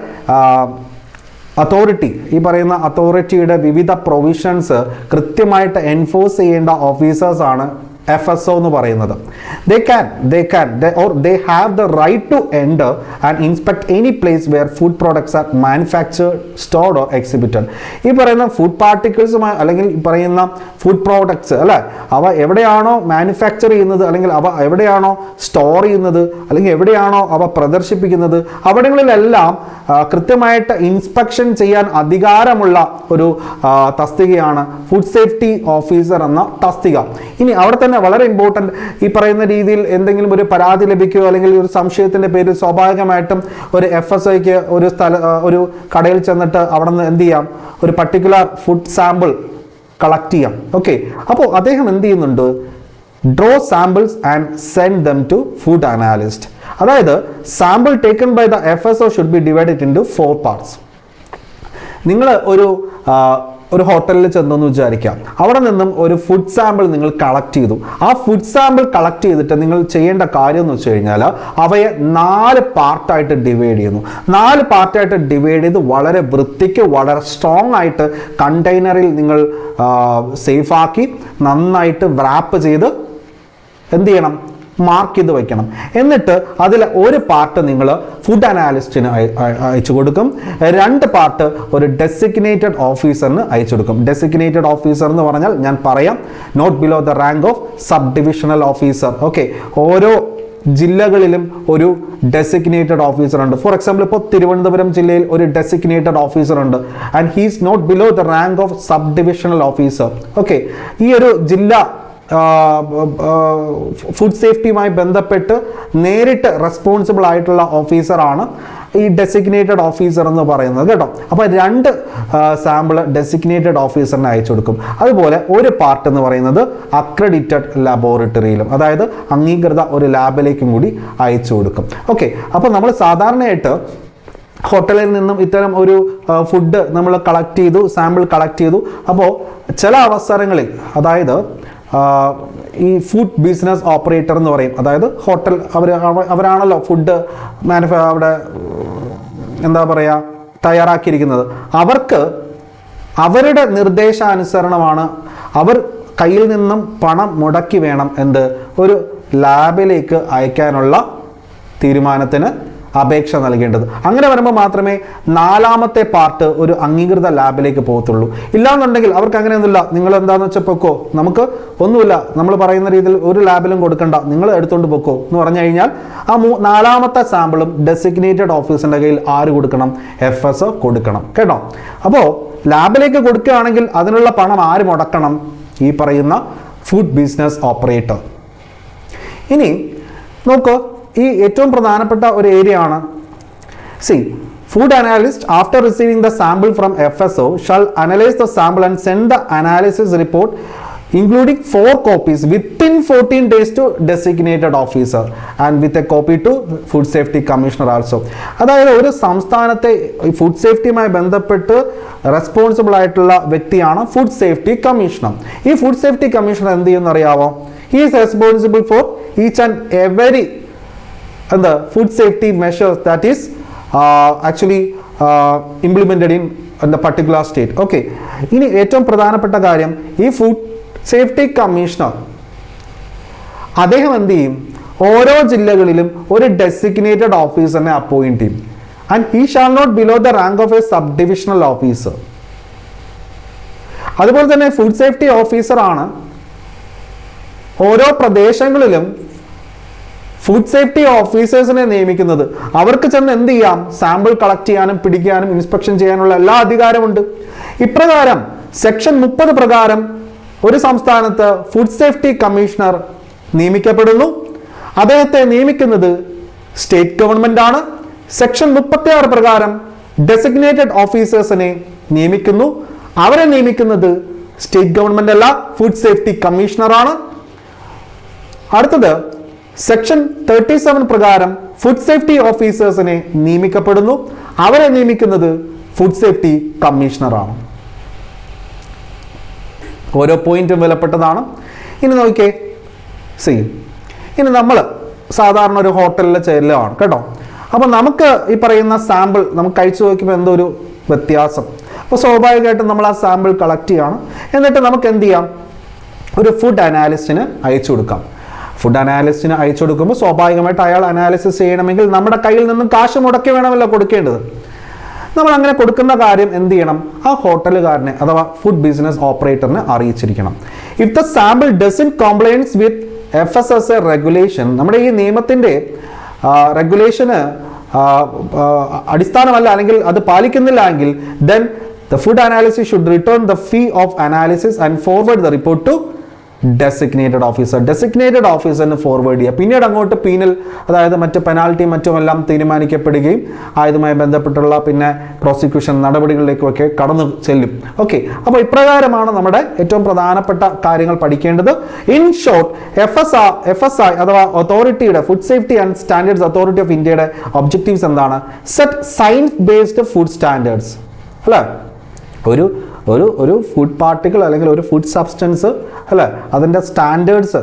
അതോറിറ്റി, ഈ പറയുന്ന അതോറിറ്റിയുടെ വിവിധ പ്രൊവിഷൻസ് കൃത്യമായിട്ട് എൻഫോഴ്സ് ചെയ്യേണ്ട ഓഫീസേഴ്സ് ആണ് FSO എന്ന് പറയുന്നത്. They have the right to enter and inspect any place where food products are manufactured, stored or exhibited. ഈ പറയുന്ന ഫുഡ് പാർട്ടിക്കിൾസുമായി അല്ലെങ്കിൽ ഈ പറയുന്ന ഫുഡ് പ്രോഡക്ട്സ് അല്ലേ, അവ എവിടെയാണോ മാനുഫാക്ചർ ചെയ്യുന്നത്, അല്ലെങ്കിൽ അവ എവിടെയാണോ സ്റ്റോർ ചെയ്യുന്നത്, അല്ലെങ്കിൽ എവിടെയാണോ അവ പ്രദർശിപ്പിക്കുന്നത്, അവിടങ്ങളിലെല്ലാം കൃത്യമായിട്ട് ഇൻസ്പെക്ഷൻ ചെയ്യാൻ അധികാരമുള്ള ഒരു തസ്തികയാണ് ഫുഡ് സേഫ്റ്റി ഓഫീസർ എന്ന തസ്തിക. ഇനി അവിടെ തന്നെ വളരെ ഇമ്പോർട്ടൻ്റ്, ഈ പറയുന്ന രീതിയിൽ എന്തെങ്കിലും ഒരു പരാതി ലഭിക്കുകയോ അല്ലെങ്കിൽ ഒരു സംശയത്തിൻ്റെ പേരിൽ സ്വാഭാവികമായിട്ടും ഒരു FSIക്ക് ഒരു കടയിൽ ചെന്നിട്ട് അവിടെ നിന്ന് എന്ത് ചെയ്യാം, ഒരു പർട്ടിക്കുലർ ഫുഡ് സാമ്പിൾ കളക്ട് ചെയ്യാം. ഓക്കെ, അപ്പോൾ അദ്ദേഹം എന്ത് ചെയ്യുന്നുണ്ട്, draw samples and send them to food analyst. അതായത് sample taken by the FSO should be divided into 4 parts. നിങ്ങൾ ഒരു ഹോട്ടലിൽ ചെന്നെന്ന് വിചാരിക്കാം, അവിടെ നിന്നും ഒരു ഫുഡ് സാമ്പിൾ നിങ്ങൾ കളക്ട് ചെയ്തു. ആ ഫുഡ് സാമ്പിൾ കളക്ട് ചെയ്തിട്ട് നിങ്ങൾ ചെയ്യേണ്ട കാര്യം എന്ന് വെച്ച് കഴിഞ്ഞാൽ അവയെ 4 പാർട്ടായിട്ട് ഡിവൈഡ് ചെയ്യുന്നു. 4 പാർട്ടായിട്ട് ഡിവൈഡ് ചെയ്ത് വളരെ വൃത്തിക്ക് വളരെ സ്ട്രോങ് ആയിട്ട് കണ്ടെയ്നറിൽ നിങ്ങൾ സേഫാക്കി നന്നായിട്ട് റാപ്പ് ചെയ്ത് എന്ത് ചെയ്യണം, മാർക്ക് ചെയ്ത് വയ്ക്കണം. എന്നിട്ട് അതിൽ ഒരു പാർട്ട് നിങ്ങൾ ഫുഡ് അനാലിസ്റ്റിന് അയച്ചു കൊടുക്കും, 2 പാർട്ട് ഒരു ഡെസിഗ്നേറ്റഡ് ഓഫീസറിന് അയച്ചു കൊടുക്കും. ഡെസിഗ്നേറ്റഡ് ഓഫീസർ എന്ന് പറഞ്ഞാൽ ഞാൻ പറയാം, not below the rank of sub divisional officer. Okay, ഓരോ ജില്ലകളിലും ഒരു ഡെസിഗ്നേറ്റഡ് ഓഫീസർ ഉണ്ട്. ഫോർ എക്സാമ്പിൾ, ഇപ്പോൾ തിരുവനന്തപുരം ജില്ലയിൽ ഒരു ഡെസിഗ്നേറ്റഡ് ഓഫീസർ ഉണ്ട്, and he's not below the rank of sub divisional officer. Okay, ഈ ഒരു ജില്ല ഫുഡ് സേഫ്റ്റിയുമായി ബന്ധപ്പെട്ട് നേരിട്ട് റെസ്പോൺസിബിൾ ആയിട്ടുള്ള ഓഫീസറാണ് ഈ ഡെസിഗ്നേറ്റഡ് ഓഫീസർ എന്ന് പറയുന്നത് കേട്ടോ. അപ്പോൾ 2 സാമ്പിൾ ഡെസിഗ്നേറ്റഡ് ഓഫീസറിന് അയച്ചു കൊടുക്കും. അതുപോലെ ഒരു പാർട്ട് എന്ന് പറയുന്നത് അക്രഡിറ്റഡ് ലബോറട്ടറിയിലും, അതായത് അംഗീകൃത ഒരു ലാബിലേക്കും കൂടി അയച്ചു കൊടുക്കും. ഓക്കെ, അപ്പോൾ നമ്മൾ സാധാരണയായിട്ട് ഹോട്ടലിൽ നിന്നും ഇത്തരം ഒരു ഫുഡ് നമ്മൾ കളക്ട് ചെയ്തു, സാമ്പിൾ കളക്ട് ചെയ്തു. അപ്പോൾ ചില അവസരങ്ങളിൽ, അതായത് ഈ ഫുഡ് ബിസിനസ് ഓപ്പറേറ്റർ എന്ന് പറയും, അതായത് ഹോട്ടൽ അവരാണല്ലോ ഫുഡ് അവിടെ എന്താ പറയുക തയ്യാറാക്കിയിരിക്കുന്നത്. അവർക്ക് അവരുടെ നിർദ്ദേശാനുസരണമാണ്, അവർ കയ്യിൽ നിന്നും പണം മുടക്കി വേണം ഒരു ലാബിലേക്ക് അയക്കാനുള്ള തീരുമാനത്തിന് അപേക്ഷ നൽകേണ്ടത്. അങ്ങനെ വരുമ്പോൾ മാത്രമേ 4ാമത്തെ പാർട്ട് ഒരു അംഗീകൃത ലാബിലേക്ക് പോകത്തുള്ളൂ. ഇല്ലാന്നുണ്ടെങ്കിൽ അവർക്ക് അങ്ങനെയൊന്നുമില്ല, നിങ്ങൾ എന്താണെന്ന് വെച്ചാൽ പൊക്കോ, നമുക്ക് ഒന്നുമില്ല, നമ്മൾ പറയുന്ന രീതിയിൽ ഒരു ലാബിലും കൊടുക്കണ്ട, നിങ്ങൾ എടുത്തുകൊണ്ട് പൊക്കോ എന്ന് പറഞ്ഞു കഴിഞ്ഞാൽ ആ 4ാമത്തെ സാമ്പിളും ഡെസിഗ്നേറ്റഡ് ഓഫീസറിന്റെ കയ്യിൽ ആര് കൊടുക്കണം, FSO കൊടുക്കണം കേട്ടോ. അപ്പോൾ ലാബിലേക്ക് കൊടുക്കുകയാണെങ്കിൽ അതിനുള്ള പണം ആര് മുടക്കണം, ഈ പറയുന്ന ഫുഡ് ബിസിനസ് ഓപ്പറേറ്റർ. ഇനി നോക്കൂ, ഈ ഏറ്റവും പ്രധാനപ്പെട്ട ഒരു ഏരിയ ആണ്. Food analyst after receiving the sample from FSO shall analyse the sample and send the analysis report including 4 copies within 14 days to designated officer and with a copy to food safety commissioner also. അതായത് ഒരു സംസ്ഥാനത്തെ ഫുഡ് സേഫ്റ്റിയുമായി ബന്ധപ്പെട്ട് റെസ്പോൺസിബിൾ ആയിട്ടുള്ള വ്യക്തിയാണ് ഫുഡ് സേഫ്റ്റി കമ്മീഷണർ. ഈ ഫുഡ് സേഫ്റ്റി കമ്മീഷണർ എന്ത് ചെയ്യുമെന്ന് അറിയാമോ, he is responsible for each and every food safety measures that is actually implemented in the particular state. Okay, ഇനി ഏറ്റവും പ്രധാനപ്പെട്ട കാര്യം, ഈ ഫുഡ് സേഫ്റ്റി കമ്മീഷണർ അദ്ദേഹം എന്ത് ചെയ്യും, ഓരോ ജില്ലകളിലും ഒരു ഡെസിഗ്നേറ്റഡ് ഓഫീസറിനെ അപ്പോയിന്റ് ചെയ്യും. And he shall not below the rank of a sub divisional officer. അതുപോലെ തന്നെ ഫുഡ് സേഫ്റ്റി ഓഫീസർ ആണ് ഓരോ പ്രദേശങ്ങളിലും ഫുഡ് സേഫ്റ്റി ഓഫീസേഴ്സിനെ നിയമിക്കുന്നത്. അവർക്ക് ചെന്ന് എന്ത് ചെയ്യാം, സാമ്പിൾ കളക്ട് ചെയ്യാനും പിടിക്കാനും ഇൻസ്പെക്ഷൻ ചെയ്യാനുള്ള എല്ലാ അധികാരമുണ്ട്. ഇപ്രകാരം സെക്ഷൻ 30 പ്രകാരം ഒരു സംസ്ഥാനത്ത് ഫുഡ് സേഫ്റ്റി കമ്മീഷണർ നിയമിക്കപ്പെടുന്നു. അദ്ദേഹത്തെ നിയമിക്കുന്നത് സ്റ്റേറ്റ് ഗവൺമെന്റ് ആണ്. സെക്ഷൻ 36 പ്രകാരം ഡെസിഗ്നേറ്റഡ് ഓഫീസേഴ്സിനെ നിയമിക്കുന്നു. അവരെ നിയമിക്കുന്നത് സ്റ്റേറ്റ് ഗവൺമെന്റ് അല്ല, ഫുഡ് സേഫ്റ്റി കമ്മീഷണർ ആണ്. അടുത്തത് സെക്ഷൻ 37 പ്രകാരം ഫുഡ് സേഫ്റ്റി ഓഫീസേഴ്സിനെ നിയമിക്കപ്പെടുന്നു. അവരെ നിയമിക്കുന്നത് ഫുഡ് സേഫ്റ്റി കമ്മീഷണറാണ്. ഓരോ പോയിന്റും വിലപ്പെട്ടതാണ്. ഇനി നോക്കിയേ, ഇനി നമ്മൾ സാധാരണ ഒരു ഹോട്ടലിലെ ചെല്ലുകയാണ് കേട്ടോ. അപ്പോൾ നമുക്ക് ഈ പറയുന്ന സാമ്പിൾ നമുക്ക് കഴിച്ചു നോക്കുമ്പോൾ എന്തോ ഒരു വ്യത്യാസം. അപ്പോൾ സ്വാഭാവികമായിട്ടും നമ്മൾ ആ സാമ്പിൾ കളക്ട് ചെയ്യാണ്. എന്നിട്ട് നമുക്ക് എന്ത് ചെയ്യാം, ഒരു ഫുഡ് അനാലിസ്റ്റിന് അയച്ചു കൊടുക്കാം. ഫുഡ് അനാലിസ്റ്റിന് അയച്ചു കൊടുക്കുമ്പോൾ സ്വാഭാവികമായിട്ട് അയാൾ അനാലിസിസ് ചെയ്യണമെങ്കിൽ നമ്മുടെ കയ്യിൽ നിന്നും കാശ് മുടക്കി വേണമല്ലോ കൊടുക്കേണ്ടത്. നമ്മൾ അങ്ങനെ കൊടുക്കുന്ന കാര്യം എന്ത് ചെയ്യണം, ആ ഹോട്ടലുകാരനെ അഥവാ ഫുഡ് ബിസിനസ് ഓപ്പറേറ്ററിനെ അറിയിച്ചിരിക്കണം. If the sample doesn't compliance with FSSAI regulation, നമ്മുടെ ഈ നിയമത്തിൻ്റെ റെഗുലേഷന് അടിസ്ഥാനമല്ല അല്ലെങ്കിൽ അത് പാലിക്കുന്നില്ല എങ്കിൽ then the food analysis should return the fee of analysis and forward the report to designated ഓഫീസറിന് ഫോർവേഡ് ചെയ്യുക. പിന്നീട് അങ്ങോട്ട് പീനൽ, അതായത് മറ്റ് പെനാൽറ്റി മറ്റുമെല്ലാം തീരുമാനിക്കപ്പെടുകയും ആയതുമായി ബന്ധപ്പെട്ടുള്ള പിന്നെ പ്രോസിക്യൂഷൻ നടപടികളിലേക്കൊക്കെ കടന്നു ചെല്ലും. ഓക്കെ, അപ്പോൾ ഇപ്രകാരമാണ് നമ്മുടെ ഏറ്റവും പ്രധാനപ്പെട്ട കാര്യങ്ങൾ പഠിക്കേണ്ടത്. ഇൻ ഷോർട്ട്, FSI അഥവാ അതോറിറ്റിയുടെ food safety and standards authority of ഇന്ത്യയുടെ ഒബ്ജക്റ്റീവ്സ് എന്താണ്? Set science based food standards അല്ലേ. ഒരു ഫുഡ് പാർട്ടിക്കിൾ അല്ലെങ്കിൽ ഒരു ഫുഡ് സബ്സ്റ്റൻസ് അല്ലേ, അതിൻ്റെ സ്റ്റാൻഡേർഡ്സ്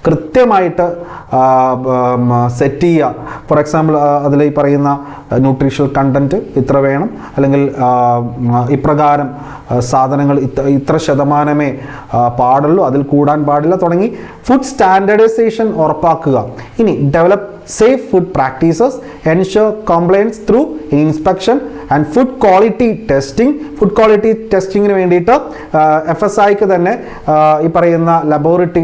കൃത്യമായിട്ട് സെറ്റ് ചെയ്യുക. ഫോർ എക്സാമ്പിൾ, അതിൽ ഈ പറയുന്ന ന്യൂട്രീഷണൽ കണ്ടൻറ്റ് ഇത്ര വേണം, അല്ലെങ്കിൽ ഇപ്രകാരം സാധനങ്ങൾ ഇത്ര ശതമാനമേ പാടുള്ളൂ, അതിൽ കൂടാൻ പാടില്ല തുടങ്ങി ഫുഡ് സ്റ്റാൻഡേർഡൈസേഷൻ ഉറപ്പാക്കുക. ഇനി develop safe food practices, ensure compliance through inspection and food quality testing. Food quality ടെസ്റ്റിങ്ങിന് വേണ്ടിയിട്ട് FSIക്ക് തന്നെ ഈ പറയുന്ന ലബോറട്ടറി,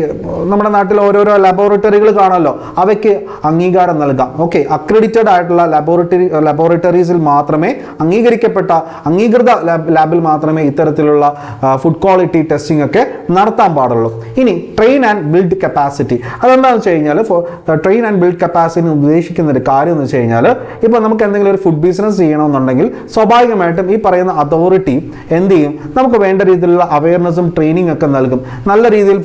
നമ്മുടെ നാട്ടിൽ ഓരോരോ ലബോറട്ടറികൾ കാണുമല്ലോ, അവയ്ക്ക് അംഗീകാരം നൽകാം. ഓക്കെ, അക്രഡിറ്റഡ് ആയിട്ടുള്ള ലബോറട്ടറീസിൽ മാത്രമേ, അംഗീകൃത ലാബിൽ മാത്രമേ ഇത്തരത്തിലുള്ള ഫുഡ് ക്വാളിറ്റി ടെസ്റ്റിംഗ് ഒക്കെ നടത്താൻ പാടുള്ളൂ. ഇനി ട്രെയിൻ ആൻഡ് ബിൽഡ് കപ്പാസിറ്റി. അതെന്താണെന്ന് വെച്ച് കഴിഞ്ഞാൽ, ട്രെയിൻ ആൻഡ് ബിൽഡ് കപ്പാസിറ്റി ഉദ്ദേശിക്കുന്ന ഒരു കാര്യം എന്ന് വെച്ച് കഴിഞ്ഞാൽ, ഇപ്പോൾ നമുക്ക് എന്തെങ്കിലും ഒരു ഫുഡ് ബിസിനസ് ചെയ്യണമെന്നുണ്ടെങ്കിൽ സ്വാഭാവികമായിട്ടും ഈ പറയുന്ന അതോറിറ്റി എന്ത് ചെയ്യും, നമുക്ക് വേണ്ട രീതിയിലുള്ള അവയർനെസ്സും ട്രെയിനിങ് ഒക്കെ നൽകും. നല്ല രീതിയിൽ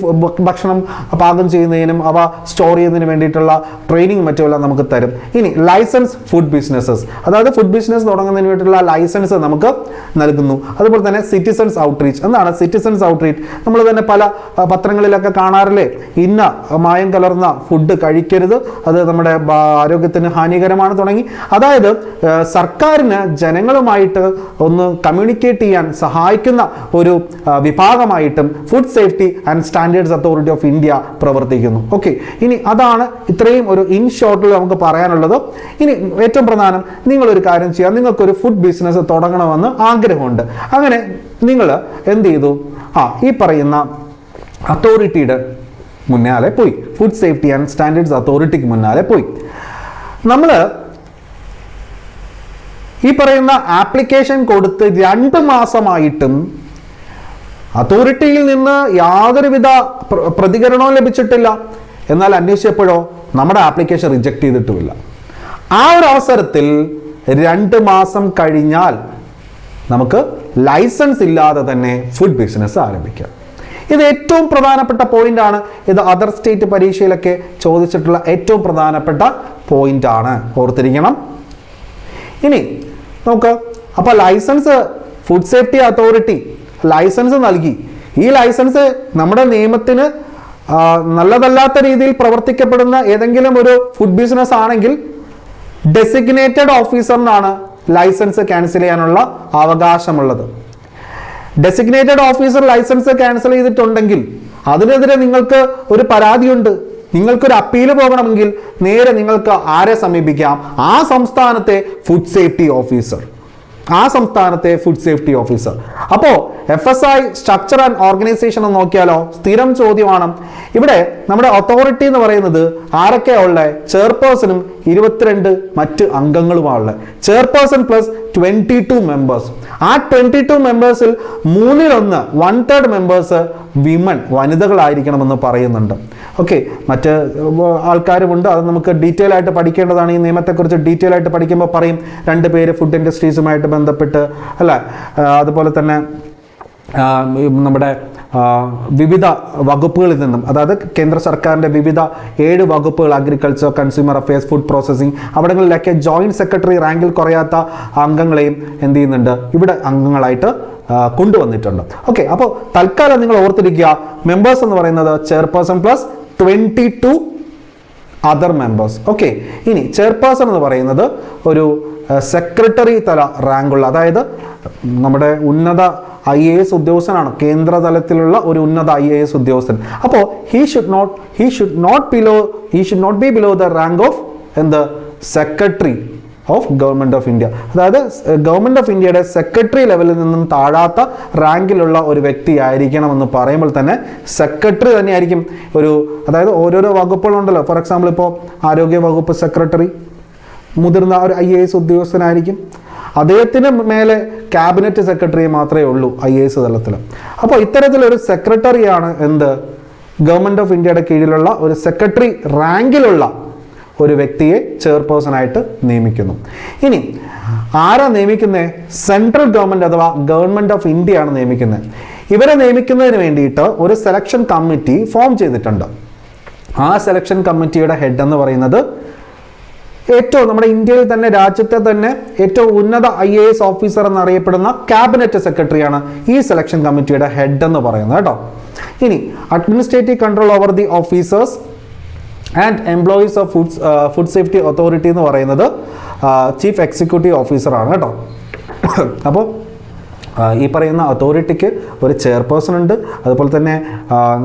ഭക്ഷണം പാകം ചെയ്യുന്നതിനും അവ സ്റ്റോർ ചെയ്യുന്നതിന് വേണ്ടിയിട്ടുള്ള ട്രെയിനിങ് മറ്റുമെല്ലാം നമുക്ക് തരും. ഇനി ലൈസൻസ് ഫുഡ് ബിസിനസ്സസ്, അതായത് ഫുഡ് ബിസിനസ് തുടങ്ങുന്നതിന് വേണ്ടിയിട്ടുള്ള ലൈസൻസ് നമുക്ക് നൽകുന്നു. അതുപോലെ തന്നെ സിറ്റിസൺസ് ഔട്ട്റീച്ച്. എന്താണ് സിറ്റിസൺസ് ഔട്ട്റീച്ച്? നമ്മൾ തന്നെ പല പത്രങ്ങളിലൊക്കെ കാണാറില്ലേ, ഇന്ന മായം കലർന്ന ഫുഡ് കഴിക്കരുത്, അത് നമ്മുടെ ആരോഗ്യത്തിന് ഹാനികരമാണ് തുടങ്ങി. അതായത് സർക്കാരിന് ജനങ്ങളുമായിട്ട് ഒന്ന് കമ്മ്യൂണിക്കേറ്റ് ചെയ്യാൻ സഹായിക്കുന്ന ഒരു വിഭാഗമായിട്ടും food safety and standards authority of India പ്രവർത്തിക്കുന്നു. ഓക്കെ, ഇനി അതാണ് ഇത്രയും ഒരു ഇൻ ഷോർട്ടിൽ നമുക്ക് പറയാനുള്ളത്. ഇനി ഏറ്റവും പ്രധാനം, നിങ്ങളൊരു കാര്യം ചെയ്യാം, നിങ്ങൾക്കൊരു ഫുഡ് ബിസിനസ് തുടങ്ങണമെന്ന് ആഗ്രഹമുണ്ട്. അങ്ങനെ നിങ്ങൾ എന്ത് ചെയ്തു, ഈ പറയുന്ന അതോറിറ്റിയുടെ മുന്നാലെ പോയി, ഫുഡ് സേഫ്റ്റി ആൻഡ് സ്റ്റാൻഡേർഡ്സ് അതോറിറ്റിക്ക് മുന്നാലെ പോയി. നമ്മൾ ഈ പറയുന്ന ആപ്ലിക്കേഷൻ കൊടുത്ത് 2 മാസമായിട്ടും അതോറിറ്റിയിൽ നിന്ന് യാതൊരുവിധ പ്രതികരണവും ലഭിച്ചിട്ടില്ല. എന്നാൽ അന്വേഷിച്ചപ്പോഴോ നമ്മുടെ ആപ്ലിക്കേഷൻ റിജക്ട് ചെയ്തിട്ടുമില്ല. ആ ഒരു അവസരത്തിൽ 2 മാസം കഴിഞ്ഞാൽ നമുക്ക് ലൈസൻസ് ഇല്ലാതെ തന്നെ ഫുഡ് ബിസിനസ് ആരംഭിക്കാം. ഇത് ഏറ്റവും പ്രധാനപ്പെട്ട പോയിന്റ് ആണ്. ഇത് അതർ സ്റ്റേറ്റ് പരീക്ഷയിലൊക്കെ ചോദിച്ചിട്ടുള്ള ഏറ്റവും പ്രധാനപ്പെട്ട പോയിന്റ് ആണ്, ഓർത്തിരിക്കണം. ഇനി നമുക്ക് അപ്പോൾ licence, food safety authority licence നൽകി. ഈ ലൈസൻസ് നമ്മുടെ നിയമത്തിന് നല്ലതല്ലാത്ത രീതിയിൽ പ്രവർത്തിക്കപ്പെടുന്ന ഏതെങ്കിലും ഒരു ഫുഡ് ബിസിനസ് ആണെങ്കിൽ ഡെസിഗ്നേറ്റഡ് ഓഫീസറിനാണ് ലൈസൻസ് ക്യാൻസൽ ചെയ്യാനുള്ള അവകാശമുള്ളത്. ഡെസിഗ്നേറ്റഡ് ഓഫീസർ ലൈസൻസ് ക്യാൻസൽ ചെയ്തിട്ടുണ്ടെങ്കിൽ അതിനെതിരെ നിങ്ങൾക്ക് ഒരു പരാതിയുണ്ട്, നിങ്ങൾക്കൊരു അപ്പീൽ പോകണമെങ്കിൽ നേരെ നിങ്ങൾക്ക് ആരെ സമീപിക്കാം? ആ സംസ്ഥാനത്തെ ഫുഡ് സേഫ്റ്റി ഓഫീസർ. അപ്പോൾ FSI സ്ട്രക്ചർ ആൻഡ് ഓർഗനൈസേഷൻ എന്ന് നോക്കിയാലോ, സ്ഥിരം ചോദ്യമാണ്. ഇവിടെ നമ്മുടെ അതോറിറ്റി എന്ന് പറയുന്നത് ആരൊക്കെയാ ഉള്ളത്? ചെയർപേഴ്സണും 22 മറ്റ് അംഗങ്ങളുമാണുള്ളത്. Chairperson plus 22 members. ആ 22 മെമ്പേഴ്സിൽ 1/3 1/3 മെമ്പേഴ്സ് വനിതകളായിരിക്കണമെന്ന് പറയുന്നുണ്ട്. ഓക്കെ, മറ്റ് ആൾക്കാരുമുണ്ട്, അത് നമുക്ക് ഡീറ്റെയിൽ ആയിട്ട് പഠിക്കേണ്ടതാണ്. ഈ നിയമത്തെക്കുറിച്ച് ഡീറ്റെയിൽ ആയിട്ട് പഠിക്കുമ്പോൾ പറയും 2 പേര് ഫുഡ് ഇൻഡസ്ട്രീസുമായിട്ട് ബന്ധപ്പെട്ട് അല്ല, അതുപോലെ തന്നെ നമ്മുടെ വിവിധ വകുപ്പുകളിൽ നിന്നും, അതായത് കേന്ദ്ര സർക്കാരിൻ്റെ വിവിധ 7 വകുപ്പുകൾ, agriculture, consumer affairs, food processing, അവിടങ്ങളിലൊക്കെ ജോയിന്റ് സെക്രട്ടറി റാങ്കിൽ കുറയാത്ത അംഗങ്ങളെയും എന്ത് ചെയ്യുന്നുണ്ട്, ഇവിടെ അംഗങ്ങളായിട്ട് കൊണ്ടുവന്നിട്ടുണ്ട്. ഓക്കെ, അപ്പോൾ തൽക്കാലം നിങ്ങൾ ഓർത്തിരിക്കുക, മെമ്പേഴ്സ് എന്ന് പറയുന്നത് chairperson plus 22 other members. Okay, ഇനി ചെയർപേഴ്സൺ എന്ന് പറയുന്നത് ഒരു സെക്രട്ടറി തല റാങ്കുള്ള, അതായത് നമ്മുടെ ഉന്നത IAS ഉദ്യോഗസ്ഥനാണ്, കേന്ദ്ര തലത്തിലുള്ള ഒരു ഉന്നത IAS ഉദ്യോഗസ്ഥൻ. അപ്പോൾ he should not be below the rank of secretary of government of India. അതായത് ഗവൺമെൻറ് ഓഫ് ഇന്ത്യയുടെ സെക്രട്ടറി ലെവലിൽ നിന്നും താഴാത്ത റാങ്കിലുള്ള ഒരു വ്യക്തി ആയിരിക്കണം എന്ന് പറയുമ്പോൾ തന്നെ സെക്രട്ടറി തന്നെയായിരിക്കും അതായത് ഓരോരോ വകുപ്പുകളുണ്ടല്ലോ. ഫോർ എക്സാമ്പിൾ ഇപ്പോൾ ആരോഗ്യ വകുപ്പ് സെക്രട്ടറി മുതിർന്ന ഒരു IAS ഉദ്യോഗസ്ഥനായിരിക്കും. അദ്ദേഹത്തിന് മേലെ ക്യാബിനറ്റ് സെക്രട്ടറി മാത്രമേ ഉള്ളൂ IAS തലത്തിൽ. അപ്പോൾ ഇത്തരത്തിലൊരു സെക്രട്ടറിയാണ് ഗവൺമെൻറ് ഓഫ് ഇന്ത്യയുടെ കീഴിലുള്ള ഒരു സെക്രട്ടറി റാങ്കിലുള്ള ഒരു വ്യക്തിയെ ചെയർപേഴ്സണായിട്ട് നിയമിക്കുന്നു. ഇനി ആരാ നിയമിക്കുന്നത്? സെൻട്രൽ ഗവൺമെൻറ് അഥവാ ഗവൺമെൻറ് ഓഫ് ഇന്ത്യ ആണ് നിയമിക്കുന്നത്. ഇവരെ നിയമിക്കുന്നതിന് വേണ്ടിയിട്ട് ഒരു സെലക്ഷൻ കമ്മിറ്റി ഫോം ചെയ്തിട്ടുണ്ട്. ആ സെലക്ഷൻ കമ്മിറ്റിയുടെ ഹെഡ് എന്ന് പറയുന്നത് നമ്മുടെ ഇന്ത്യയിൽ തന്നെ രാജ്യത്തെ തന്നെ ഏറ്റവും ഉന്നത IAS ഓഫീസർ എന്നറിയപ്പെടുന്ന ക്യാബിനറ്റ് സെക്രട്ടറിയാണ് ഈ സെലക്ഷൻ കമ്മിറ്റിയുടെ ഹെഡ് എന്ന് പറയുന്നത് കേട്ടോ. ഇനി administrative control over the officers and employees of food safety authority എന്ന് പറയുന്നത് ചീഫ് എക്സിക്യൂട്ടീവ് ഓഫീസറാണ് കേട്ടോ. അപ്പോൾ ഈ പറയുന്ന അതോറിറ്റിക്ക് ഒരു ചെയർപേഴ്സൺ ഉണ്ട്. അതുപോലെ തന്നെ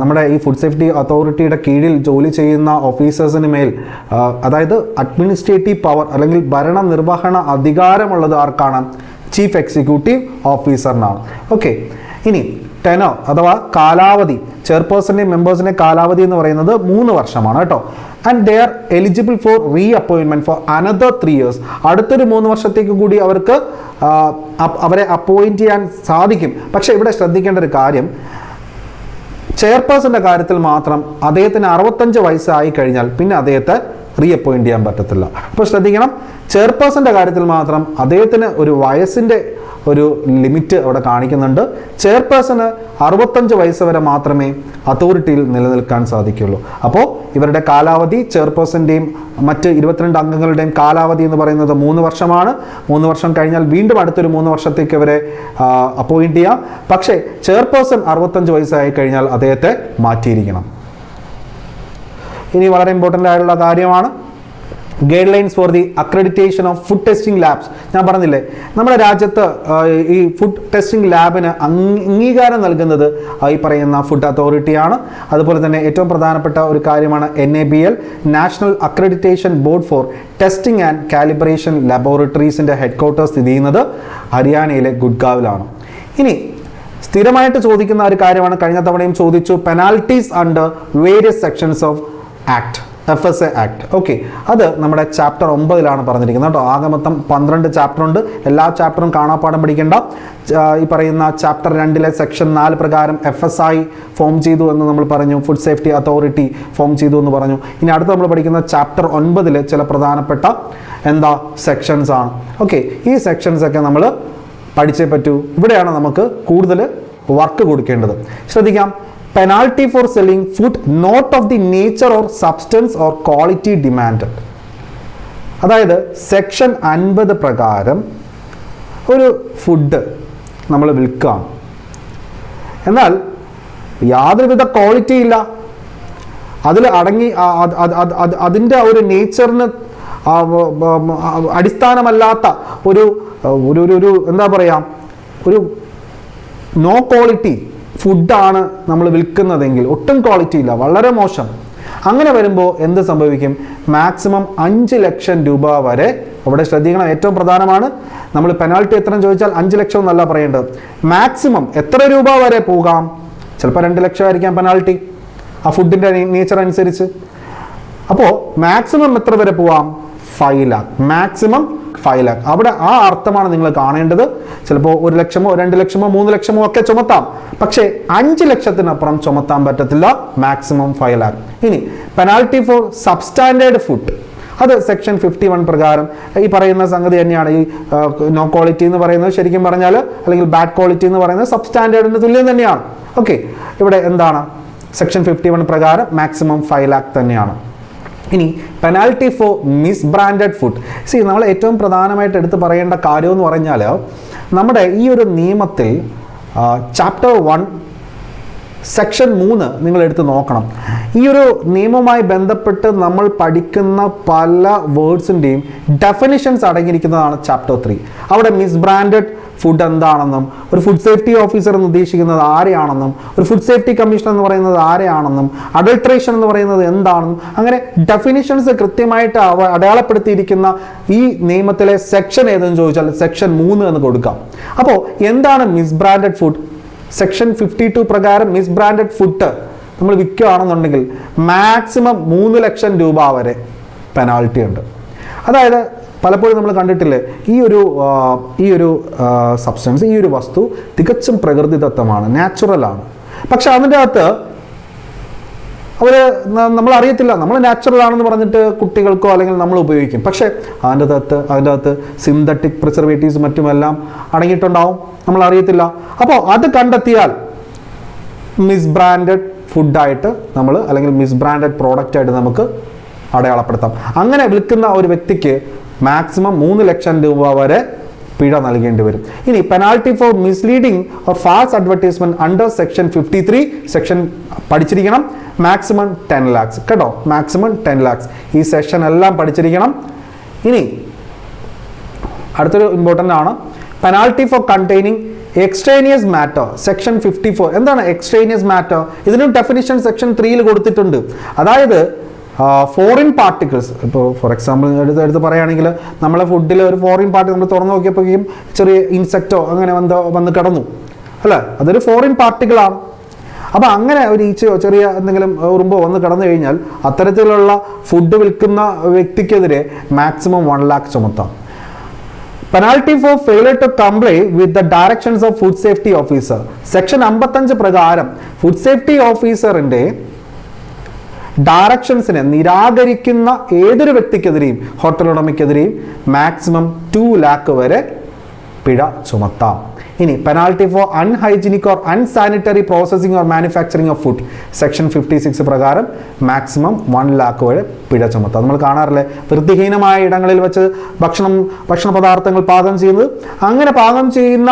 നമ്മുടെ ഈ ഫുഡ് സേഫ്റ്റി അതോറിറ്റിയുടെ കീഴിൽ ജോലി ചെയ്യുന്ന ഓഫീസേഴ്സിന് മേൽ അതായത് അഡ്മിനിസ്ട്രേറ്റീവ് പവർ അല്ലെങ്കിൽ ഭരണനിർവഹണ അധികാരമുള്ളത് ആർക്കാണ്? ചീഫ് എക്സിക്യൂട്ടീവ് ഓഫീസറിനാണ്. ഓക്കെ, ഇനി ടെനർ അഥവാ കാലാവധി, ചെയർപേഴ്സണിൻ്റെയും മെമ്പേഴ്സിൻ്റെ കാലാവധി എന്ന് പറയുന്നത് 3 വർഷമാണ് കേട്ടോ. And they are eligible for re appointment for another 3 years. അടുത്തൊരു 3 വർഷത്തേക്ക് കൂടി അവരെ അപ്പോയിൻറ്റ് ചെയ്യാൻ സാധിക്കും. പക്ഷേ ഇവിടെ ശ്രദ്ധിക്കേണ്ട ഒരു കാര്യം, ചെയർപേഴ്സൻ്റെ കാര്യത്തിൽ മാത്രം അദ്ദേഹത്തിന് 65 വയസ്സായി കഴിഞ്ഞാൽ പിന്നെ അദ്ദേഹത്തെ റീ അപ്പോയിൻറ്റ് ചെയ്യാൻ പറ്റത്തില്ല. അപ്പോൾ ശ്രദ്ധിക്കണം, ചെയർപേഴ്സൻ്റെ കാര്യത്തിൽ മാത്രം അദ്ദേഹത്തിന് ഒരു വയസ്സിൻ്റെ ഒരു ലിമിറ്റ് അവിടെ കാണിക്കുന്നുണ്ട്. ചെയർപേഴ്സണ് 65 വയസ്സ് വരെ മാത്രമേ അതോറിറ്റിയിൽ നിലനിൽക്കാൻ സാധിക്കുകയുള്ളൂ. അപ്പോൾ ഇവരുടെ കാലാവധി, ചെയർപേഴ്സൻ്റെയും മറ്റ് 22 അംഗങ്ങളുടെയും കാലാവധി എന്ന് പറയുന്നത് 3 വർഷമാണ്. 3 വർഷം കഴിഞ്ഞാൽ വീണ്ടും അടുത്തൊരു 3 വർഷത്തേക്ക് ഇവരെ അപ്പോയിൻറ്റ് ചെയ്യാം. പക്ഷേ ചെയർപേഴ്സൺ 65 വയസ്സായി കഴിഞ്ഞാൽ അദ്ദേഹത്തെ മാറ്റിയിരിക്കണം. ഇനി വളരെ ഇമ്പോർട്ടൻ്റ് ആയിട്ടുള്ള കാര്യമാണ് guide lines for the accreditation of food testing labs. ഞാൻ പറഞ്ഞില്ലേ, നമ്മുടെ രാജ്യത്ത് ഈ ഫുഡ് ടെസ്റ്റിംഗ് ലാബിന് അംഗീകാരം നൽകുന്നത് ഈ പറയുന്ന ഫുഡ് അതോറിറ്റിയാണ്. അതുപോലെ തന്നെ ഏറ്റവും പ്രധാനപ്പെട്ട ഒരു കാര്യമാണ് NABL, national accreditation board for testing and calibration ലബോറട്ടറീസിൻ്റെ ഹെഡ്ക്വാർട്ടേഴ്സ് സ്ഥിതി ചെയ്യുന്നത് ഹരിയാനയിലെ ഗുഡ്ഗാവിലാണ്. ഇനി സ്ഥിരമായിട്ട് ചോദിക്കുന്ന ഒരു കാര്യമാണ്, കഴിഞ്ഞ തവണയും ചോദിച്ചു, penalties under various sections of act, FSA act. Okay, അത് നമ്മുടെ ചാപ്റ്റർ 9 പറഞ്ഞിരിക്കുന്നത് കേട്ടോ. ആകെ മൊത്തം 12 ചാപ്റ്റർ ഉണ്ട്. എല്ലാ ചാപ്റ്ററും കാണാപ്പാഠം പഠിക്കേണ്ട. ഈ പറയുന്ന ചാപ്റ്റർ 2 സെക്ഷൻ 4 പ്രകാരം FSI ഫോം ചെയ്തു എന്ന് നമ്മൾ പറഞ്ഞു, ഫുഡ് സേഫ്റ്റി അതോറിറ്റി ഫോം ചെയ്തു എന്ന് പറഞ്ഞു. ഇനി അടുത്ത് നമ്മൾ പഠിക്കുന്ന ചാപ്റ്റർ 9 ചില പ്രധാനപ്പെട്ട സെക്ഷൻസ് ആണ്. ഓക്കെ, ഈ സെക്ഷൻസ് ഒക്കെ നമ്മൾ പഠിച്ചേ പറ്റൂ. ഇവിടെയാണ് നമുക്ക് കൂടുതൽ വർക്ക് കൊടുക്കേണ്ടത്. ശ്രദ്ധിക്കാം, penalty for selling food not of the nature or substance or quality demanded. അതായത് സെക്ഷൻ 50 പ്രകാരം ഒരു ഫുഡ് നമ്മൾ വിൽക്കുകയാണ്, എന്നാൽ യാതൊരുവിധ ക്വാളിറ്റി ഇല്ല, അതിൽ അതിൻ്റെ ഒരു നേച്ചറിന് അടിസ്ഥാനമല്ലാത്ത ഒരു എന്താ പറയുക, ഒരു നോ ക്വാളിറ്റി ഫുഡാണ് നമ്മൾ വിൽക്കുന്നതെങ്കിൽ, ഒട്ടും ക്വാളിറ്റി ഇല്ല, വളരെ മോശം, അങ്ങനെ വരുമ്പോൾ എന്ത് സംഭവിക്കും? മാക്സിമം 5 ലക്ഷം രൂപ വരെ. അവിടെ ശ്രദ്ധിക്കണം, ഏറ്റവും പ്രധാനമാണ്, നമ്മൾ പെനാൽറ്റി എത്ര ചോദിച്ചാൽ 5 ലക്ഷം എന്നല്ല പറയേണ്ടത്, മാക്സിമം എത്ര രൂപ വരെ പോകാം? ചിലപ്പോൾ 2 ലക്ഷം ആയിരിക്കാം പെനാൽറ്റി, ആ ഫുഡിൻ്റെ നേച്ചർ അനുസരിച്ച്. അപ്പോൾ മാക്സിമം എത്ര വരെ പോവാം? 5 lakh, മാക്സിമം 5 lakh. അവിടെ ആ അർത്ഥമാണ് നിങ്ങൾ കാണേണ്ടത്. ചിലപ്പോൾ 1 ലക്ഷമോ 2 ലക്ഷമോ 3 ലക്ഷമോ ഒക്കെ ചുമത്താം, പക്ഷേ 5 ലക്ഷത്തിനപ്പുറം ചുമത്താൻ പറ്റത്തില്ല, മാക്സിമം 5 lakh. ഇനി പെനാൽറ്റി ഫോർ സബ്സ്റ്റാൻഡേർഡ് ഫുഡ്, അത് സെക്ഷൻ 51 പ്രകാരം ഈ പറയുന്ന സംഗതി തന്നെയാണ്. ഈ നോ ക്വാളിറ്റി എന്ന് പറയുന്നത് ശരിക്കും പറഞ്ഞാൽ, അല്ലെങ്കിൽ ബാഡ് ക്വാളിറ്റി എന്ന് പറയുന്നത് സബ്സ്റ്റാൻഡേർഡിന് തുല്യം തന്നെയാണ്. ഓക്കെ, ഇവിടെ എന്താണ്? സെക്ഷൻ 51 പ്രകാരം മാക്സിമം 5 lakh തന്നെയാണ്. ഇനി penalty for miss branded food. നമ്മൾ ഏറ്റവും പ്രധാനമായിട്ട് എടുത്ത് പറയേണ്ട കാര്യം എന്ന് പറഞ്ഞാൽ, നമ്മുടെ ഈ ഒരു നിയമത്തിൽ ചാപ്റ്റർ 1 സെക്ഷൻ 3 നിങ്ങൾ എടുത്ത് നോക്കണം. ഈ ഒരു നിയമവുമായി ബന്ധപ്പെട്ട് നമ്മൾ പഠിക്കുന്ന പല വേർഡ്സിൻ്റെയും ഡെഫിനിഷൻസ് അടങ്ങിയിരിക്കുന്നതാണ് ചാപ്റ്റർ 3. അവിടെ മിസ് ബ്രാൻഡഡ് ഫുഡ് എന്താണെന്നും ഒരു ഫുഡ് സേഫ്റ്റി ഓഫീസർ എന്ന് ഉദ്ദേശിക്കുന്നത് ആരെയാണെന്നും ഒരു ഫുഡ് സേഫ്റ്റി കമ്മീഷൻ എന്ന് പറയുന്നത് ആരെയാണെന്നും അഡൾട്രേഷൻ എന്ന് പറയുന്നത് എന്താണെന്നും അങ്ങനെ ഡെഫിനിഷൻസ് കൃത്യമായിട്ട് അടയാളപ്പെടുത്തിയിരിക്കുന്ന ഈ നിയമത്തിലെ സെക്ഷൻ ഏതെന്ന് ചോദിച്ചാൽ സെക്ഷൻ 3 എന്ന് കൊടുക്കാം. അപ്പോൾ എന്താണ് മിസ്ബ്രാൻഡഡ് ഫുഡ്? സെക്ഷൻ 52 പ്രകാരം മിസ്ബ്രാൻഡഡ് ഫുഡ് നമ്മൾ വിൽക്കുകയാണെന്നുണ്ടെങ്കിൽ മാക്സിമം 3 ലക്ഷം രൂപ വരെ പെനാൾട്ടി ഉണ്ട്. അതായത് പലപ്പോഴും നമ്മൾ കണ്ടിട്ടില്ലേ, ഈ ഒരു സബ്സ്റ്റൻസ്, ഈ ഒരു വസ്തു തികച്ചും പ്രകൃതിദത്തമാണ്, നാച്ചുറലാണ്. പക്ഷെ അതിൻ്റെ അകത്ത് നമ്മൾ അറിയത്തില്ല, നമ്മൾ നാച്ചുറൽ ആണെന്ന് പറഞ്ഞിട്ട് കുട്ടികൾക്കോ അല്ലെങ്കിൽ നമ്മൾ ഉപയോഗിക്കും. പക്ഷേ അതിൻ്റെ അകത്ത് സിന്തറ്റിക് പ്രിസർവേറ്റീവ്സ് മറ്റുമെല്ലാം അടങ്ങിയിട്ടുണ്ടാവും, നമ്മൾ അറിയത്തില്ല. അപ്പോൾ അത് കണ്ടെത്തിയാൽ മിസ്ബ്രാൻഡഡ് ഫുഡായിട്ട് നമ്മൾ അല്ലെങ്കിൽ മിസ്ബ്രാൻഡഡ് പ്രോഡക്റ്റ് ആയിട്ട് നമുക്ക് അടയാളപ്പെടുത്താം. അങ്ങനെ വിൽക്കുന്ന ഒരു വ്യക്തിക്ക് മാക്സിമം 3 ലക്ഷം രൂപ വരെ പിഴ നൽകേണ്ടി വരും. ഇനി penalty for misleading or false advertisement under section 53 section പഠിച്ചിരിക്കണം. മാക്സിമം 10 lakhs കേട്ടോ, മാക്സിമം 10 lakhs. ഈ സെക്ഷൻ എല്ലാം പഠിച്ചിരിക്കണം. ഇനി അടുത്തൊരു ഇമ്പോർട്ടൻ്റ് ആണ്, penalty for containing extraneous matter section 54. എന്താണ് എക്സ്ട്രേനിയസ് മാറ്റർ? ഇതിനും ഡെഫിനിഷൻ സെക്ഷൻ 3 കൊടുത്തിട്ടുണ്ട്. അതായത് ഫോറിൻ പാർട്ടിക്കിൾസ്, ഇപ്പോൾ ഫോർ എക്സാമ്പിൾ എടുത്ത് പറയുകയാണെങ്കിൽ നമ്മളെ ഫുഡിൽ ഒരു ഫോറിൻ പാർട്ടിക്കിൾ നമ്മൾ തുറന്നു നോക്കിയപ്പോഴേക്കും ചെറിയ ഇൻസെക്റ്റോ അങ്ങനെ വന്ന് കിടന്നു അല്ലേ, അതൊരു ഫോറിൻ പാർട്ടിക്കിളാണ്. അപ്പോൾ അങ്ങനെ ഒരു ഈച്ചയോ ചെറിയ എന്തെങ്കിലും ഉറുമ്പോ വന്ന് കിടന്നു കഴിഞ്ഞാൽ അത്തരത്തിലുള്ള ഫുഡ് വിൽക്കുന്ന വ്യക്തിക്കെതിരെ മാക്സിമം 1 lakh ചുമത്താം. Penalty for failure to comply with the directions of food safety officer section 55 പ്രകാരം ഫുഡ് സേഫ്റ്റി ഓഫീസറിന്റെ ഡയറക്ഷൻസിനെ നിരാകരിക്കുന്ന ഏതൊരു വ്യക്തിക്കെതിരെയും ഹോട്ടൽ ഉടമയ്ക്കെതിരെയും മാക്സിമം 2 lakh വരെ പിഴ ചുമത്താം. ഇനി penalty for unhygienic or unsanitary processing or manufacturing of food section 56 പ്രകാരം മാക്സിമം 1 lakh വരെ പിഴ ചുമത്താം. നമ്മൾ കാണാറില്ലേ, വൃത്തിഹീനമായ ഇടങ്ങളിൽ വെച്ച് ഭക്ഷണ പദാർത്ഥങ്ങൾ പാകം ചെയ്യുന്നത്, അങ്ങനെ പാകം ചെയ്യുന്ന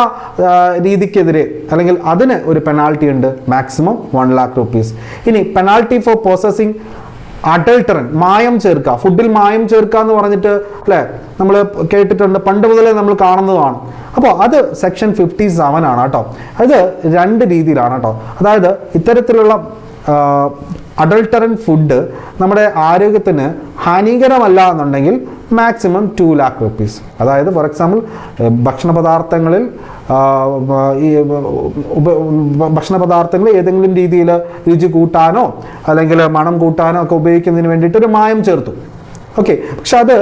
രീതിക്കെതിരെ അല്ലെങ്കിൽ അതിന് ഒരു പെനാൾട്ടി ഉണ്ട്, മാക്സിമം 1 lakh rupees. ഇനി പെനാൾട്ടി ഫോർ പ്രോസസിംഗ് അഡൾട്ടറൻ, മായം ചേർക്കുക, ഫുഡിൽ മായം ചേർക്കുക എന്ന് പറഞ്ഞിട്ട് അല്ലേ നമ്മൾ കേട്ടിട്ടുണ്ട്, പണ്ട് മുതലേ നമ്മൾ കാണുന്നതാണ്. അപ്പോൾ അത് സെക്ഷൻ 57 ആണ് കേട്ടോ. അത് 2 രീതിയിലാണ് കേട്ടോ. അതായത് ഇത്തരത്തിലുള്ള അഡൾട്ടറൻ ഫുഡ് നമ്മുടെ ആരോഗ്യത്തിന് ഹാനികരമല്ല എന്നുണ്ടെങ്കിൽ മാക്സിമം 2 lakh rupees. അതായത് ഫോർ എക്സാമ്പിൾ ഭക്ഷണ പദാർത്ഥങ്ങളിൽ ഏതെങ്കിലും രീതിയിൽ രുചി കൂട്ടാനോ അല്ലെങ്കിൽ മണം കൂട്ടാനോ ഒക്കെ ഉപയോഗിക്കുന്നതിന് വേണ്ടിയിട്ട് ഒരു മായം ചേർത്തു. ഓക്കെ, പക്ഷെ അത്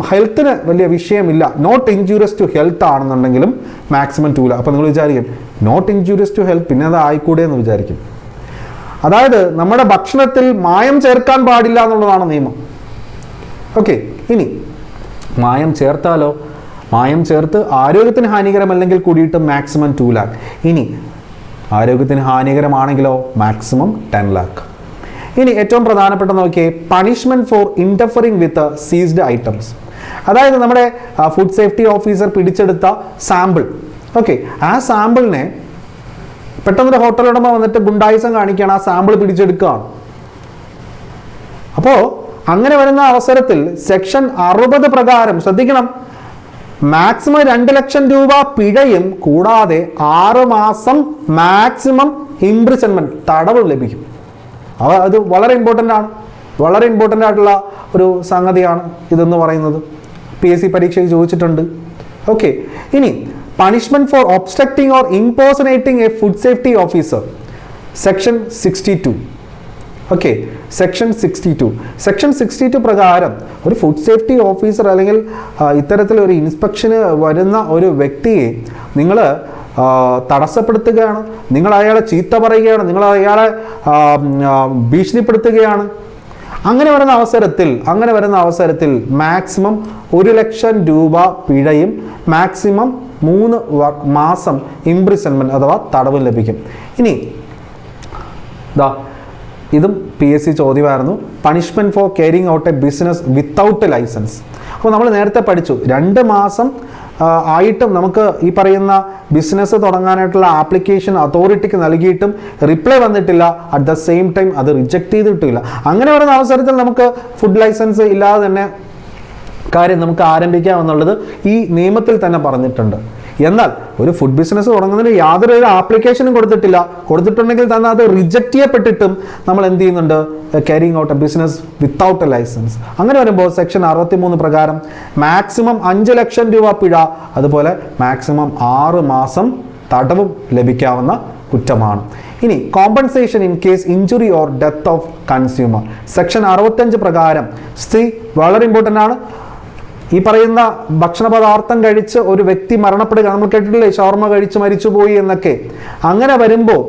ഹെൽത്തിന് വലിയ വിഷയമില്ല, നോട്ട് ഇൻജൂറിയസ് ടു ഹെൽത്ത് ആണെന്നുണ്ടെങ്കിലും മാക്സിമം 2 lakh. അപ്പോൾ നിങ്ങൾ വിചാരിക്കും നോട്ട് ഇൻജൂറിയസ് ടു ഹെൽത്ത്, പിന്നെ അത് ആയിക്കൂടെ എന്ന് വിചാരിക്കും. അതായത് നമ്മുടെ ഭക്ഷണത്തിൽ മായം ചേർക്കാൻ പാടില്ല എന്നുള്ളതാണ് നിയമം. ഓക്കെ, ഇനി മായം ചേർത്താലോ, മായം ചേർത്ത് ആരോഗ്യത്തിന് ഹാനികരമല്ലെങ്കിൽ കൂടിയിട്ട് മാക്സിമം 2 lakh. ഇനി ആരോഗ്യത്തിന് ഹാനികരമാണെങ്കിലോ മാക്സിമം 10 lakh. ഇനി ഏറ്റവും പ്രധാനപ്പെട്ട നോക്കിയേ, punishment for interfering with seized items. അതായത് നമ്മുടെ ഫുഡ് സേഫ്റ്റി ഓഫീസർ പിടിച്ചെടുത്ത സാമ്പിൾ, ഓക്കെ, ആ സാമ്പിളിനെ പെട്ടെന്നൊരു ഹോട്ടൽ ഉടമ വന്നിട്ട് ഗുണ്ടായിസം കാണിക്കുകയാണ്, ആ സാമ്പിൾ പിടിച്ചെടുക്കുകയാണ്. അപ്പോൾ അങ്ങനെ വരുന്ന അവസരത്തിൽ സെക്ഷൻ 60 പ്രകാരം ശ്രദ്ധിക്കണം, മാക്സിമം 2 ലക്ഷം രൂപ പിഴയും കൂടാതെ 6 മാസം മാക്സിമം ഇംപ്രിസൺമെന്റ് തടവ് ലഭിക്കും. അത് വളരെ ഇമ്പോർട്ടൻ്റ് ആണ്, വളരെ ഇമ്പോർട്ടൻ്റ് ആയിട്ടുള്ള ഒരു സംഗതിയാണ് ഇതെന്ന് പറയുന്നത്. PSC പരീക്ഷയ്ക്ക് ചോദിച്ചിട്ടുണ്ട്. ഓക്കെ, ഇനി punishment for obstructing or impersonating a food safety officer section 62. Okay, section 62 പ്രകാരം ഒരു ഫുഡ് സേഫ്റ്റി ഓഫീസർ അല്ലെങ്കിൽ ഇത്തരത്തിലൊരു ഇൻസ്പെക്ഷന് വരുന്ന ഒരു വ്യക്തിയെ നിങ്ങൾ തടസ്സപ്പെടുത്തുകയാണ്, നിങ്ങൾ അയാളെ ചീത്ത പറയുകയാണ്, നിങ്ങൾ അയാളെ ഭീഷണിപ്പെടുത്തുകയാണ്. അങ്ങനെ വരുന്ന അവസരത്തിൽ മാക്സിമം 1 ലക്ഷം രൂപ പിഴയും മാക്സിമം 3 മാസം ഇംപ്രിസൺമെന്റ് അഥവാ തടവും ലഭിക്കും. ഇനി ഇതും PSC ചോദ്യമായിരുന്നു, punishment for carrying out a business without license. അപ്പോൾ നമ്മൾ നേരത്തെ പഠിച്ചു 2 മാസം ആയിട്ടും നമുക്ക് ഈ പറയുന്ന ബിസിനസ് തുടങ്ങാനായിട്ടുള്ള ആപ്ലിക്കേഷൻ അതോറിറ്റിക്ക് നൽകിയിട്ടും റിപ്ലൈ വന്നിട്ടില്ല, അറ്റ് ദ സെയിം ടൈം അത് റിജക്റ്റ് ചെയ്തിട്ടില്ല. അങ്ങനെ വരുന്ന അവസരത്തിൽ നമുക്ക് ഫുഡ് ലൈസൻസ് ഇല്ലാതെ തന്നെ കാര്യം നമുക്ക് ആരംഭിക്കാം എന്നുള്ളത് ഈ നിയമത്തിൽ തന്നെ പറഞ്ഞിട്ടുണ്ട്. എന്നാൽ ഒരു ഫുഡ് ബിസിനസ് തുടങ്ങുന്നതിന് യാതൊരു ആപ്ലിക്കേഷനും കൊടുത്തിട്ടുണ്ടെങ്കിൽ തന്നെ അത് റിജക്റ്റ് ചെയ്യപ്പെട്ടിട്ടും നമ്മൾ എന്ത് ചെയ്യുന്നുണ്ട്, carrying out a business without a licence. അങ്ങനെ വരുമ്പോൾ സെക്ഷൻ 63 പ്രകാരം മാക്സിമം 5 ലക്ഷം രൂപ പിഴ, അതുപോലെ മാക്സിമം 6 മാസം തടവും ലഭിക്കാവുന്ന കുറ്റമാണ്. ഇനി compensation in case injury or death of consumer. Section 65 പ്രകാരം വളരെ ഇമ്പോർട്ടൻ്റ് ആണ്. ഈ പറയുന്ന ഭക്ഷണ പദാർത്ഥം കഴിച്ച് ഒരു വ്യക്തി മരണപ്പെടുക, നമ്മൾ കേട്ടിട്ടില്ലേ ഷവർമ കഴിച്ച് മരിച്ചുപോയി എന്നൊക്കെ. അങ്ങനെ വരുമ്പോൾ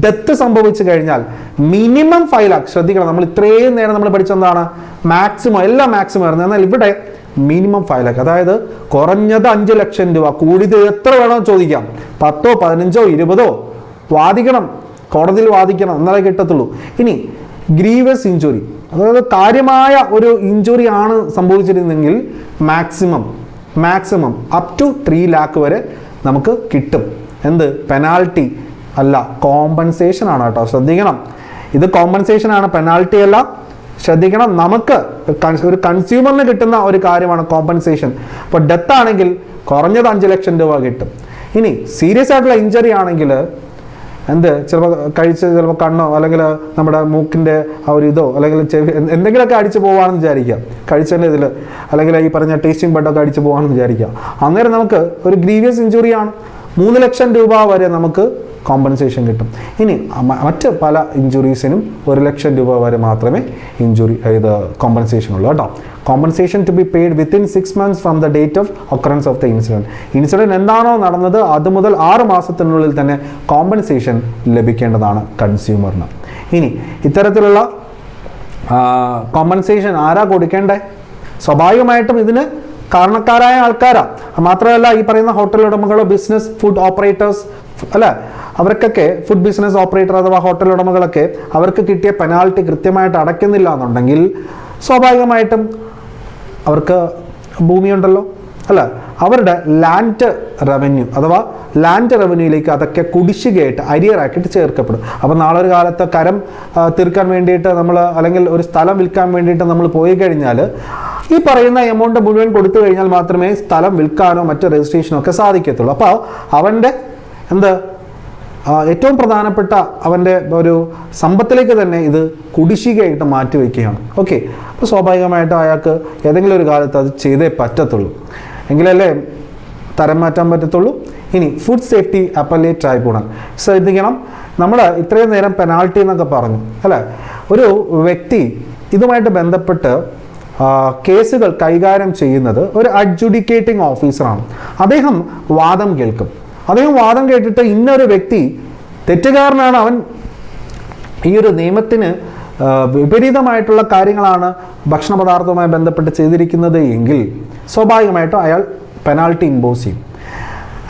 ഡെത്ത് സംഭവിച്ചു കഴിഞ്ഞാൽ മിനിമം 5 lakhs. ശ്രദ്ധിക്കണം, നമ്മൾ ഇത്രയും നേരം നമ്മൾ പഠിച്ചെന്താണ് മാക്സിമം, എല്ലാം മാക്സിമം ആയിരുന്നു. എന്നാൽ ഇവിടെ മിനിമം 5 lakhs, അതായത് കുറഞ്ഞത് 5 ലക്ഷം രൂപ, കൂടിയത് എത്ര വേണമെന്ന് ചോദിക്കാം, 10, 15, 20 വാദിക്കണം, കോടതിയിൽ വാദിക്കണം, എന്നാലേ കിട്ടത്തുള്ളൂ. ഇനി ഗ്രീവസ് ഇഞ്ചുറി, അതായത് കാര്യമായ ഒരു ഇഞ്ചുറി ആണ് സംഭവിച്ചിരുന്നെങ്കിൽ മാക്സിമം അപ് ടു 3 lakh വരെ നമുക്ക് കിട്ടും. എന്ത്, പെനാൽറ്റി അല്ല, കോമ്പൻസേഷൻ ആണ് കേട്ടോ, ശ്രദ്ധിക്കണം. ഇത് കോമ്പൻസേഷൻ ആണ്, പെനാൽറ്റി അല്ല, ശ്രദ്ധിക്കണം. നമുക്ക് ഒരു കൺസ്യൂമറിന് കിട്ടുന്ന ഒരു കാര്യമാണ് കോമ്പൻസേഷൻ. അപ്പോൾ ഡെത്ത് ആണെങ്കിൽ കുറഞ്ഞത് 5 ലക്ഷം രൂപ കിട്ടും. ഇനി സീരിയസ് ആയിട്ടുള്ള ഇഞ്ചറി ആണെങ്കിൽ ചിലപ്പോൾ കണ്ണോ അല്ലെങ്കിൽ നമ്മുടെ മൂക്കിൻ്റെ ആ ഒരു ഇതോ അല്ലെങ്കിൽ ചെവി എന്തെങ്കിലുമൊക്കെ അടിച്ചു പോവാണെന്ന് വിചാരിക്കാം, കഴിച്ചതിൻ്റെ ഇതിൽ, അല്ലെങ്കിൽ ഈ പറഞ്ഞ ടേസ്റ്റിംഗ് ബഡൊക്കെ അടിച്ചു പോകാമെന്ന് വിചാരിക്കാം. അന്നേരം നമുക്ക് ഒരു ഗ്രീവിയസ് ഇഞ്ചുറിയാണ്, 3 ലക്ഷം രൂപ വരെ നമുക്ക് കോമ്പൻസേഷൻ കിട്ടും. ഇനി മറ്റ് പല ഇഞ്ചുറീസിനും 1 ലക്ഷം രൂപ വരെ മാത്രമേ ഇത് കോമ്പൻസേഷൻ ഉള്ളൂ കേട്ടോ. Compensation to be paid within 6 months from the date of occurrence of the incident എന്താണോ നടന്നത് അത് മുതൽ 6 മാസത്തിനുള്ളിൽ തന്നെ കോമ്പൻസേഷൻ ലഭിക്കേണ്ടതാണ് കൺസ്യൂമറിന്. ഇനി ഇത്തരത്തിലുള്ള കോമ്പൻസേഷൻ ആരാ കൊടുക്കേണ്ടേ? സ്വാഭാവികമായിട്ടും ഇതിന് കാരണക്കാരായ ആൾക്കാരാണ്. മാത്രമല്ല ഈ പറയുന്ന ഹോട്ടൽ ഉടമകളോ ബിസിനസ് ഫുഡ് ഓപ്പറേറ്റേഴ്സ് അല്ല, അവർക്കൊക്കെ ഫുഡ് ബിസിനസ് ഓപ്പറേറ്റർ അഥവാ ഹോട്ടൽ ഉടമകളൊക്കെ അവർക്ക് കിട്ടിയ പെനാൽറ്റി കൃത്യമായിട്ട് അടയ്ക്കുന്നില്ല എന്നുണ്ടെങ്കിൽ സ്വാഭാവികമായിട്ടും അവർക്ക് ഭൂമിയുണ്ടല്ലോ അല്ല, അവരുടെ ലാൻഡ് റവന്യൂ അഥവാ ലാൻഡ് റവന്യൂയിലേക്ക് അതൊക്കെ കുടിശ്ശികയായിട്ട് അരിയറാക്കിയിട്ട് ചേർക്കപ്പെടും. അപ്പോൾ നാളെ ഒരു കാലത്ത് കരം തീർക്കാൻ വേണ്ടിയിട്ട് നമ്മൾ അല്ലെങ്കിൽ ഒരു സ്ഥലം വിൽക്കാൻ വേണ്ടിയിട്ട് നമ്മൾ പോയി കഴിഞ്ഞാൽ ഈ പറയുന്ന എമൗണ്ട് മുഴുവൻ കൊടുത്തു കഴിഞ്ഞാൽ മാത്രമേ സ്ഥലം വിൽക്കാനോ മറ്റോ രജിസ്ട്രേഷനോ ഒക്കെ സാധിക്കത്തുള്ളൂ. അപ്പോൾ അവൻ്റെ ഏറ്റവും പ്രധാനപ്പെട്ട അവൻ്റെ ഒരു സമ്പത്തിലേക്ക് തന്നെ ഇത് കുടിശ്ശികയായിട്ട് മാറ്റിവെക്കുകയാണ്. ഓക്കെ, അപ്പോൾ സ്വാഭാവികമായിട്ടും അയാൾക്ക് ഏതെങ്കിലും ഒരു കാലത്ത് അത് ചെയ്തേ പറ്റത്തുള്ളൂ, എങ്കിലല്ലേ തരം മാറ്റാൻ പറ്റത്തുള്ളൂ. ഇനി ഫുഡ് സേഫ്റ്റി അപ്പലേറ്റ് ട്രൈബ്യൂണൽ. ശ്രദ്ധിക്കണം, നമ്മൾ ഇത്രയും നേരം പെനാൾട്ടി എന്നൊക്കെ പറഞ്ഞു അല്ലേ. ഒരു വ്യക്തി ഇതുമായിട്ട് ബന്ധപ്പെട്ട് കേസുകൾ കൈകാര്യം ചെയ്യുന്നത് ഒരു അഡ്ജുഡിക്കേറ്റിംഗ് ഓഫീസറാണ്. അദ്ദേഹം വാദം കേൾക്കും. അദ്ദേഹം വാദം കേട്ടിട്ട് ഇന്നൊരു വ്യക്തി തെറ്റുകാരനാണ്, അവൻ ഈ ഒരു നിയമത്തിന് വിപരീതമായിട്ടുള്ള കാര്യങ്ങളാണ് ഭക്ഷണ പദാർത്ഥവുമായി ബന്ധപ്പെട്ട് ചെയ്തിരിക്കുന്നത് എങ്കിൽ സ്വാഭാവികമായിട്ടും അയാൾ പെനാൾട്ടി ഇമ്പോസ് ചെയ്യും.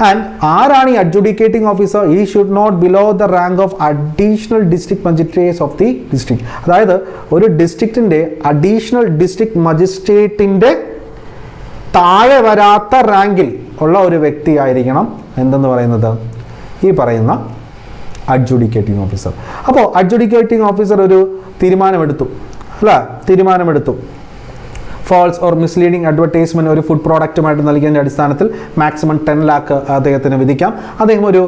ആൻഡ് ആരാണ് ഈ അഡ്ജുഡിക്കേറ്റിംഗ് ഓഫീസർ? ഈ should not below the rank of additional district magistrates of the district. അതായത് ഒരു ഡിസ്ട്രിക്റ്റിൻ്റെ അഡീഷണൽ ഡിസ്ട്രിക്ട് മജിസ്ട്രേറ്റിൻ്റെ താഴെ വരാത്ത റാങ്കിൽ ഉള്ള ഒരു വ്യക്തി ആയിരിക്കണം എന്തെന്ന് പറയുന്നത് ഈ പറയുന്ന അഡ്ജുഡിക്കേറ്റിംഗ് ഓഫീസർ. അപ്പോൾ അഡ്ജുഡിക്കേറ്റിംഗ് ഓഫീസർ ഒരു തീരുമാനമെടുത്തു. ഫാൾസ് ഓർ മിസ്ലീഡിംഗ് അഡ്വർടൈസ്മെന്റ് ഒരു ഫുഡ് പ്രോഡക്റ്റുമായിട്ട് നൽകിയതിൻ്റെ അടിസ്ഥാനത്തിൽ മാക്സിമം 10 lakh അദ്ദേഹത്തിന് വിധിക്കാം. അദ്ദേഹം ഒരു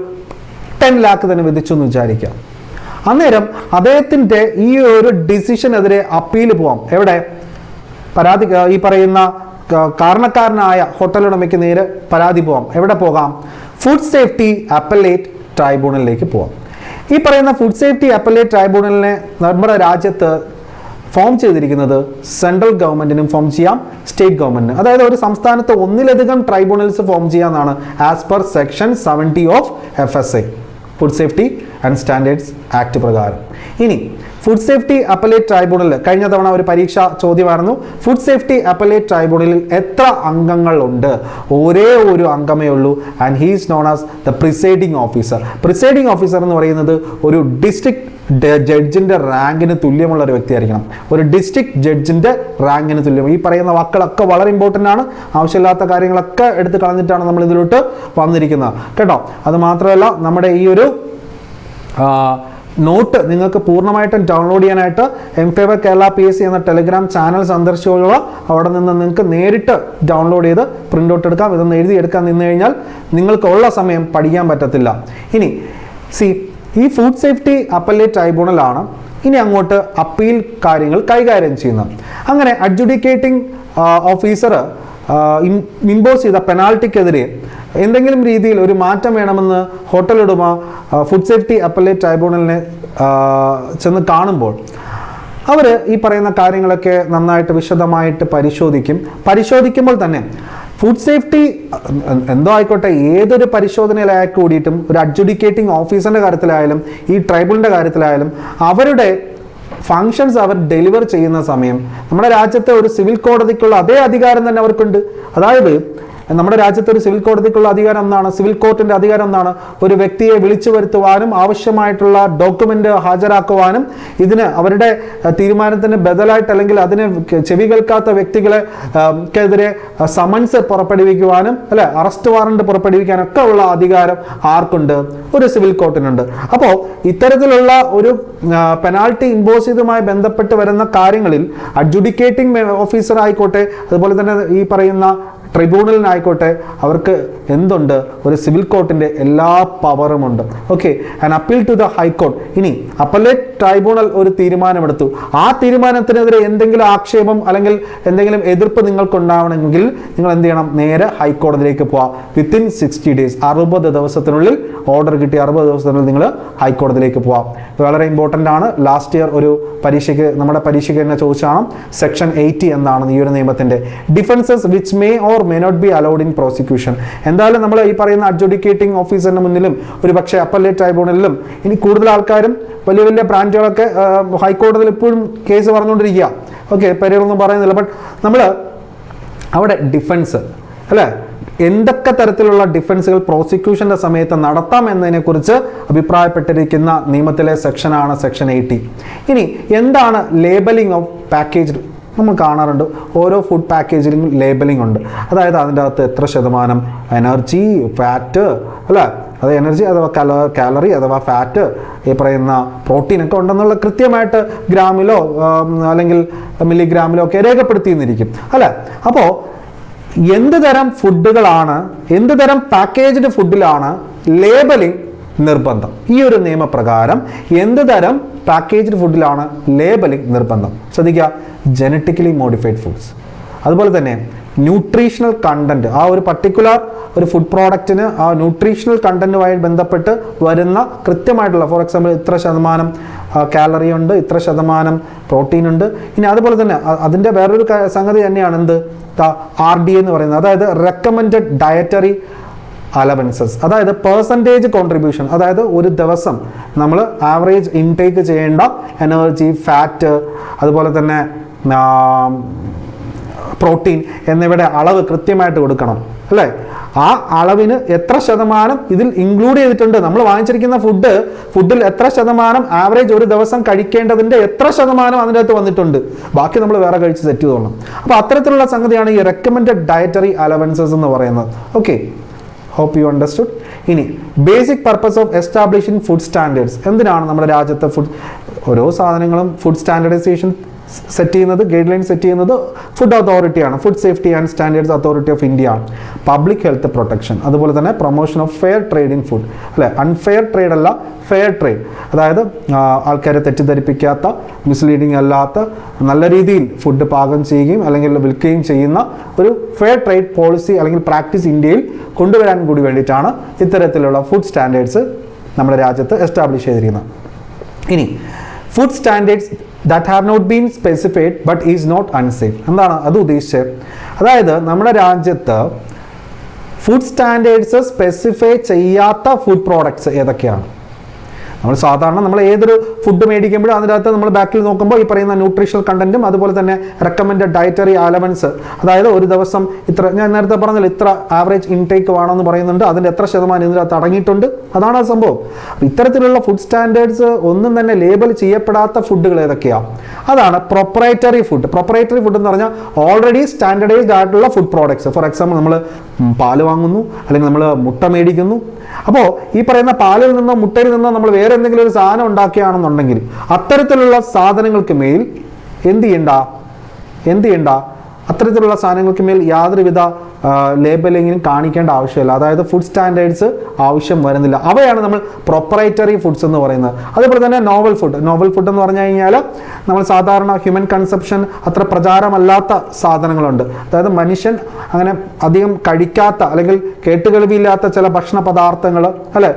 10 lakh തന്നെ വിധിച്ചു എന്ന് വിചാരിക്കാം. അന്നേരം അദ്ദേഹത്തിൻ്റെ ഈ ഒരു ഡിസിഷനെതിരെ അപ്പീൽ പോവാം. എവിടെ? പരാതി ഈ പറയുന്ന കാരണക്കാരനായ ഹോട്ടൽ ഉടമയ്ക്ക് നേരെ പരാതി പോവാം. എവിടെ പോകാം? ഫുഡ് സേഫ്റ്റി അപ്പലേറ്റ് ട്രൈബ്യൂണലിലേക്ക് പോവാം. ഈ പറയുന്ന ഫുഡ് സേഫ്റ്റി അപ്പലേറ്റ് ട്രൈബ്യൂണലിനെ നമ്മുടെ രാജ്യത്ത് ഫോം ചെയ്തിരിക്കുന്നത് സെൻട്രൽ ഗവൺമെന്റിനും ഫോം ചെയ്യാം, സ്റ്റേറ്റ് ഗവൺമെന്റിനും. അതായത് ഒരു സംസ്ഥാനത്ത് ഒന്നിലധികം ട്രൈബ്യൂണൽസ് ഫോം ചെയ്യാമെന്നാണ് as per section 70 of FSA food safety and standards act പ്രകാരം. ഇനി ഫുഡ് സേഫ്റ്റി അപ്പലേറ്റ് ട്രൈബ്യൂണലിൽ കഴിഞ്ഞ തവണ ഒരു പരീക്ഷാ ചോദ്യമായിരുന്നു, ഫുഡ് സേഫ്റ്റി അപ്പലേറ്റ് ട്രൈബ്യൂണലിൽ എത്ര അംഗങ്ങളുണ്ട്? ഒരേ ഒരു അംഗമേ ഉള്ളൂ. And he is known as the presiding officer. Presiding officer എന്ന് പറയുന്നത് ഒരു ഡിസ്ട്രിക്ട് ജഡ്ജിന്റെ റാങ്കിന് തുല്യമുള്ള ഒരു വ്യക്തിയായിരിക്കണം. ഒരു ഡിസ്ട്രിക്ട് ജഡ്ജിന്റെ റാങ്കിന് തുല്യം. ഈ പറയുന്ന വാക്കുകളൊക്കെ വളരെ ഇമ്പോർട്ടൻ്റ് ആണ്. ആവശ്യമില്ലാത്ത കാര്യങ്ങളൊക്കെ എടുത്ത് കളഞ്ഞിട്ടാണ് നമ്മൾ ഇതിലോട്ട് വന്നിരിക്കുന്നത് കേട്ടോ. അത് മാത്രമല്ല നമ്മുടെ ഈ ഒരു നോട്ട് നിങ്ങൾക്ക് പൂർണ്ണമായിട്ടും ഡൗൺലോഡ് ചെയ്യാനായിട്ട് എംഫേവർ കേരള PSC എന്ന ടെലിഗ്രാം ചാനൽ സന്ദർശിച്ചുള്ള അവിടെ നിന്ന് നിങ്ങൾക്ക് നേരിട്ട് ഡൗൺലോഡ് ചെയ്ത് പ്രിൻ്റ് ഔട്ട് എടുക്കാം. ഇതൊന്ന് എഴുതിയെടുക്കാൻ നിന്ന് കഴിഞ്ഞാൽ നിങ്ങൾക്കുള്ള സമയം പഠിക്കാൻ പറ്റത്തില്ല. ഇനി ഈ ഫുഡ് സേഫ്റ്റി അപ്പലേറ്റ് ട്രൈബ്യൂണലാണ് ഇനി അങ്ങോട്ട് അപ്പീൽ കാര്യങ്ങൾ കൈകാര്യം ചെയ്യുന്നത്. അങ്ങനെ അഡ്ജുഡിക്കേറ്റിംഗ് ഓഫീസർ ഇമ്പോസ് ചെയ്ത പെനാൽറ്റിക്കെതിരെ എന്തെങ്കിലും രീതിയിൽ ഒരു മാറ്റം വേണമെന്ന് ഹോട്ടൽ ഉടമ ഫുഡ് സേഫ്റ്റി അപ്പലേറ്റ് ട്രൈബ്യൂണലിനെ ചെന്ന് കാണുമ്പോൾ അവർ ഈ പറയുന്ന കാര്യങ്ങളൊക്കെ നന്നായിട്ട് വിശദമായിട്ട് പരിശോധിക്കുമ്പോൾ തന്നെ ഫുഡ് സേഫ്റ്റി എന്തോ ആയിക്കോട്ടെ, ഏതൊരു പരിശോധനയിലായി കൂടിയിട്ടും ഒരു അഡ്ജുഡിക്കേറ്റിംഗ് ഓഫീസറിൻ്റെ കാര്യത്തിലായാലും ഈ ട്രൈബ്യൂണലിൻ്റെ കാര്യത്തിലായാലും അവരുടെ ഫങ്ഷൻസ് അവർ ഡെലിവർ ചെയ്യുന്ന സമയം നമ്മുടെ രാജ്യത്തെ ഒരു സിവിൽ കോടതിക്കുള്ള അതേ അധികാരം തന്നെ അവർക്കുണ്ട്. അതായത് നമ്മുടെ രാജ്യത്തെ ഒരു സിവിൽ കോടതിക്കുള്ള അധികാരം എന്താണ്? സിവിൽ കോർട്ടിന്റെ അധികാരം എന്താണ്? ഒരു വ്യക്തിയെ വിളിച്ചു വരുത്തുവാനും ആവശ്യമായിട്ടുള്ള ഡോക്യുമെന്റ് ഹാജരാക്കുവാനും ഇതിന് അവരുടെ തീരുമാനത്തിന് ബദലായിട്ട് അല്ലെങ്കിൽ അതിന് ചെവി കേൾക്കാത്ത വ്യക്തികളെക്കെതിരെ സമൻസ് പുറപ്പെടുവിക്കുവാനും അല്ലെ അറസ്റ്റ് വാറണ്ട് പുറപ്പെടുവിക്കാനൊക്കെ ഉള്ള അധികാരം ആർക്കുണ്ട്? ഒരു സിവിൽ കോർട്ടിനുണ്ട്. അപ്പോൾ ഇത്തരത്തിലുള്ള ഒരു പെനാൾട്ടി ഇമ്പോസ് ചെയ്തതുമായി ബന്ധപ്പെട്ട് വരുന്ന കാര്യങ്ങളിൽ അഡ്ജുഡിക്കേറ്റിംഗ് ഓഫീസർ ആയിക്കോട്ടെ, അതുപോലെ തന്നെ ഈ പറയുന്ന ട്രിബ്യൂണലിനായിക്കോട്ടെ, അവർക്ക് എന്തുണ്ട്? ഒരു സിവിൽ കോർട്ടിന്റെ എല്ലാ പവറുമുണ്ട്. Okay, and appeal to the high court. ഇനി അപ്പലേറ്റ് ട്രൈബ്യൂണൽ ഒരു തീരുമാനമെടുത്തു, ആ തീരുമാനത്തിനെതിരെ എന്തെങ്കിലും ആക്ഷേപം അല്ലെങ്കിൽ എന്തെങ്കിലും എതിർപ്പ് നിങ്ങൾക്കുണ്ടാവണമെങ്കിൽ നിങ്ങൾ എന്ത് ചെയ്യണം? നേരെ ഹൈക്കോടതിയിലേക്ക് പോവാം. വിത്തിൻ 60 days, 60 ദിവസത്തിനുള്ളിൽ ഓർഡർ കിട്ടി 60 ദിവസത്തിനുള്ളിൽ നിങ്ങൾ ഹൈക്കോടതിയിലേക്ക് പോവാം. വളരെ ഇമ്പോർട്ടൻ്റ് ആണ്. ലാസ്റ്റ് ഇയർ ഒരു നമ്മുടെ പരീക്ഷയ്ക്ക് തന്നെ ചോദിച്ചാണ് സെക്ഷൻ 80 എന്താണ് ഈ ഒരു നിയമത്തിന്റെ defences which may or may not be allowed in prosecution. എന്തായാലും നമ്മൾ ഈ പറയുന്ന അഡ്ജുഡിക്കേറ്റിംഗ് ഓഫീസറിന് മുന്നിലും ഒരു പക്ഷേ അപ്പലേറ്റ് ട്രൈബ്യൂണലിലും ഇനി കൂടുതൽ ആൾക്കാരും വലിയ വലിയ ബ്രാഞ്ചുകളൊക്കെ ഹൈക്കോടതിയിൽ ഇപ്പോഴും കേസ് പറഞ്ഞുകൊണ്ടിരിക്കുക. ഓക്കെ, പേരുകളൊന്നും പറയുന്നില്ല. ബട്ട് നമ്മൾ അവിടെ ഡിഫൻസ് അല്ലേ, എന്തൊക്കെ തരത്തിലുള്ള ഡിഫൻസുകൾ പ്രോസിക്യൂഷന്റെ സമയത്ത് നടത്താം എന്നതിനെക്കുറിച്ച് അഭിപ്രായപ്പെട്ടിരിക്കുന്ന നിയമത്തിലെ സെക്ഷനാണ് സെക്ഷൻ 80. ഇനി എന്താണ് ലേബലിംഗ് ഓഫ് പാക്കേജ്? നമ്മൾ കാണാറുണ്ട് ഓരോ ഫുഡ് പാക്കേജിലും ലേബലിംഗ് ഉണ്ട്. അതായത് അതിൻ്റെ അകത്ത് എത്ര ശതമാനം എനർജി, ഫാറ്റ് അല്ലേ, അത് എനർജി അഥവാ കാലറി അഥവാ ഫാറ്റ്, ഈ പറയുന്ന പ്രോട്ടീനൊക്കെ ഉണ്ടെന്നുള്ള കൃത്യമായിട്ട് ഗ്രാമിലോ അല്ലെങ്കിൽ മില്ലിഗ്രാമിലോ ഒക്കെ രേഖപ്പെടുത്തിയിരിക്കും അല്ലേ. അപ്പോൾ എന്ത് തരം ഫുഡുകളാണ്, എന്ത് തരം പാക്കേജ്ഡ് ഫുഡിലാണ് ലേബലിംഗ് നിർബന്ധം? ഈ ഒരു നിയമപ്രകാരം എന്ത് തരം പാക്കേജ്ഡ് ഫുഡിലാണ് ലേബലിംഗ് നിർബന്ധം? ശ്രദ്ധിക്കുക, ജനറ്റിക്കലി മോഡിഫൈഡ് ഫുഡ്സ്, അതുപോലെ തന്നെ ന്യൂട്രീഷണൽ കണ്ടന്റ്, ആ ഒരു പർട്ടിക്കുലർ ഒരു ഫുഡ് പ്രോഡക്റ്റിന് ആ ന്യൂട്രീഷണൽ കണ്ടന്റുമായി ബന്ധപ്പെട്ട് വരുന്ന കൃത്യമായിട്ടുള്ള, ഫോർ എക്സാമ്പിൾ ഇത്ര ശതമാനം കാലറി ഉണ്ട്, ഇത്ര ശതമാനം പ്രോട്ടീൻ ഉണ്ട്. ഇനി അതുപോലെ തന്നെ അതിൻ്റെ വേറൊരു സംഗതി തന്നെയാണ് എന്ത്? RD എന്ന് പറയുന്നത്, അതായത് റെക്കമെൻഡഡ് ഡയറ്ററി അലവൻസസ്, അതായത് പെർസെൻറ്റേജ് കോൺട്രിബ്യൂഷൻ, അതായത് ഒരു ദിവസം നമ്മൾ ആവറേജ് ഇൻടേക്ക് ചെയ്യേണ്ട എനർജി, ഫാറ്റ്, അതുപോലെ തന്നെ പ്രോട്ടീൻ എന്നിവയുടെ അളവ് കൃത്യമായിട്ട് കൊടുക്കണം അല്ലേ. ആ അളവിന് എത്ര ശതമാനം ഇതിൽ ഇൻക്ലൂഡ് ചെയ്തിട്ടുണ്ട്? നമ്മൾ വാങ്ങിച്ചിരിക്കുന്ന ഫുഡിൽ എത്ര ശതമാനം ആവറേജ് ഒരു ദിവസം കഴിക്കേണ്ടതിൻ്റെ എത്ര ശതമാനം അതിൻ്റെ അകത്ത് വന്നിട്ടുണ്ട്, ബാക്കി നമ്മൾ വേറെ കഴിച്ച് സെറ്റ് ചെയ്തോളണം. അപ്പോൾ അത്തരത്തിലുള്ള സംഗതിയാണ് ഈ റെക്കമെൻഡഡ് ഡയറ്ററി അലവൻസസ് എന്ന് പറയുന്നത്. Okay, hope you understood. ഇനി basic purpose of establishing food standards. എന്തിനാണ് നമ്മുടെ രാജ്യത്തെ ഓരോ സാധനങ്ങളും ഫുഡ് സ്റ്റാൻഡർഡൈസേഷൻ സെറ്റ് ചെയ്യുന്നത്, ഗൈഡ് ലൈൻ സെറ്റ് ചെയ്യുന്നത് ഫുഡ് അതോറിറ്റിയാണ്, food safety and standards authority of India ആണ്. പബ്ലിക് ഹെൽത്ത് പ്രൊട്ടക്ഷൻ, അതുപോലെ തന്നെ promotion of fair trade in food അല്ലെ. അൺഫെയർ ട്രേഡ് അല്ല, ഫെയർ ട്രേഡ്, അതായത് ആൾക്കാരെ തെറ്റിദ്ധരിപ്പിക്കാത്ത, മിസ്ലീഡിങ് അല്ലാത്ത, നല്ല രീതിയിൽ ഫുഡ് പാകം ചെയ്യുകയും അല്ലെങ്കിൽ വിൽക്കുകയും ചെയ്യുന്ന ഒരു ഫെയർ ട്രേഡ് പോളിസി അല്ലെങ്കിൽ പ്രാക്ടീസ് ഇന്ത്യയിൽ കൊണ്ടുവരാൻ കൂടി വേണ്ടിയിട്ടാണ് ഇത്തരത്തിലുള്ള ഫുഡ് സ്റ്റാൻഡേർഡ്സ് നമ്മുടെ രാജ്യത്ത് എസ്റ്റാബ്ലിഷ് ചെയ്തിരിക്കുന്നത്. ഇനി food standards that have not been specified but is not unsafe. എന്താണ് അത് ഉദ്ദേശിച്ചത്? അതായത് നമ്മുടെ രാജ്യത്ത് ഫുഡ് സ്റ്റാൻഡേർഡ്സ് സ്പെസിഫൈ ചെയ്യാത്ത ഫുഡ് പ്രോഡക്ട്സ് ഏതൊക്കെയാണ്? നമ്മൾ ഏതൊരു ഫുഡ് മേടിക്കുമ്പോഴും അതിനകത്ത് നമ്മൾ ബാക്കിൽ നോക്കുമ്പോൾ ഈ പറയുന്ന ന്യൂട്രീഷണൽ കണ്ടന്റും അതുപോലെ തന്നെ റെക്കമെൻഡഡ് ഡയറ്ററി അലവൻസ്, അതായത് ഒരു ദിവസം ഇത്ര, ഞാൻ നേരത്തെ പറഞ്ഞല്ലോ ഇത്ര ആവറേജ് ഇൻടേക്ക് വേണമെന്ന് പറയുന്നുണ്ട്, അതിൻ്റെ എത്ര ശതമാനം ഇതിനകത്ത് അടങ്ങിയിട്ടുണ്ട്, അതാണ് ആ സംഭവം. ഇത്തരത്തിലുള്ള ഫുഡ് സ്റ്റാൻഡേർഡ്സ് ഒന്നും തന്നെ ലേബൽ ചെയ്യപ്പെടാത്ത ഫുഡുകൾ ഏതൊക്കെയാണ്? അതാണ് പ്രൊപ്പറേറ്ററി ഫുഡ്. പ്രൊപ്പറേറ്ററി ഫുഡ് എന്ന് പറഞ്ഞാൽ ഓൾറെഡി സ്റ്റാൻഡർഡൈസ്ഡ് ആയിട്ടുള്ള ഫുഡ് പ്രോഡക്ട്സ്. ഫോർ എക്സാമ്പിൾ നമ്മൾ പാല് വാങ്ങുന്നു, അല്ലെങ്കിൽ നമ്മൾ മുട്ട മേടിക്കുന്നു. അപ്പോൾ ഈ പറയുന്ന പാലിൽ നിന്നോ മുട്ടയിൽ നിന്നോ നമ്മൾ വേറെ എന്തെങ്കിലും ഒരു സാധനം ഉണ്ടാക്കുകയാണെന്നുണ്ടെങ്കിൽ അത്തരത്തിലുള്ള സാധനങ്ങൾക്ക് മേൽ എന്ത് ചെയ്യണ്ട അത്തരത്തിലുള്ള സാധനങ്ങൾക്ക് മേൽ യാതൊരുവിധ ലേബലിങ്ങിനും കാണിക്കേണ്ട ആവശ്യമില്ല. അതായത് ഫുഡ് സ്റ്റാൻഡേർഡ്സ് ആവശ്യം വരുന്നില്ല. അവയാണ് നമ്മൾ പ്രൊപ്പറേറ്ററി ഫുഡ്സ് എന്ന് പറയുന്നത്. അതേപോലെ തന്നെ നോവൽ ഫുഡ് എന്ന് പറഞ്ഞു കഴിഞ്ഞാൽ നമ്മൾ സാധാരണ ഹ്യൂമൻ കൺസപ്ഷൻ അത്ര പ്രചാരമല്ലാത്ത സാധനങ്ങളുണ്ട്. അതായത് മനുഷ്യൻ അങ്ങനെ അധികം കഴിക്കാത്ത അല്ലെങ്കിൽ കേട്ടുകേൾവിയില്ലാത്ത ചില ഭക്ഷണ പദാർത്ഥങ്ങൾ അല്ലെ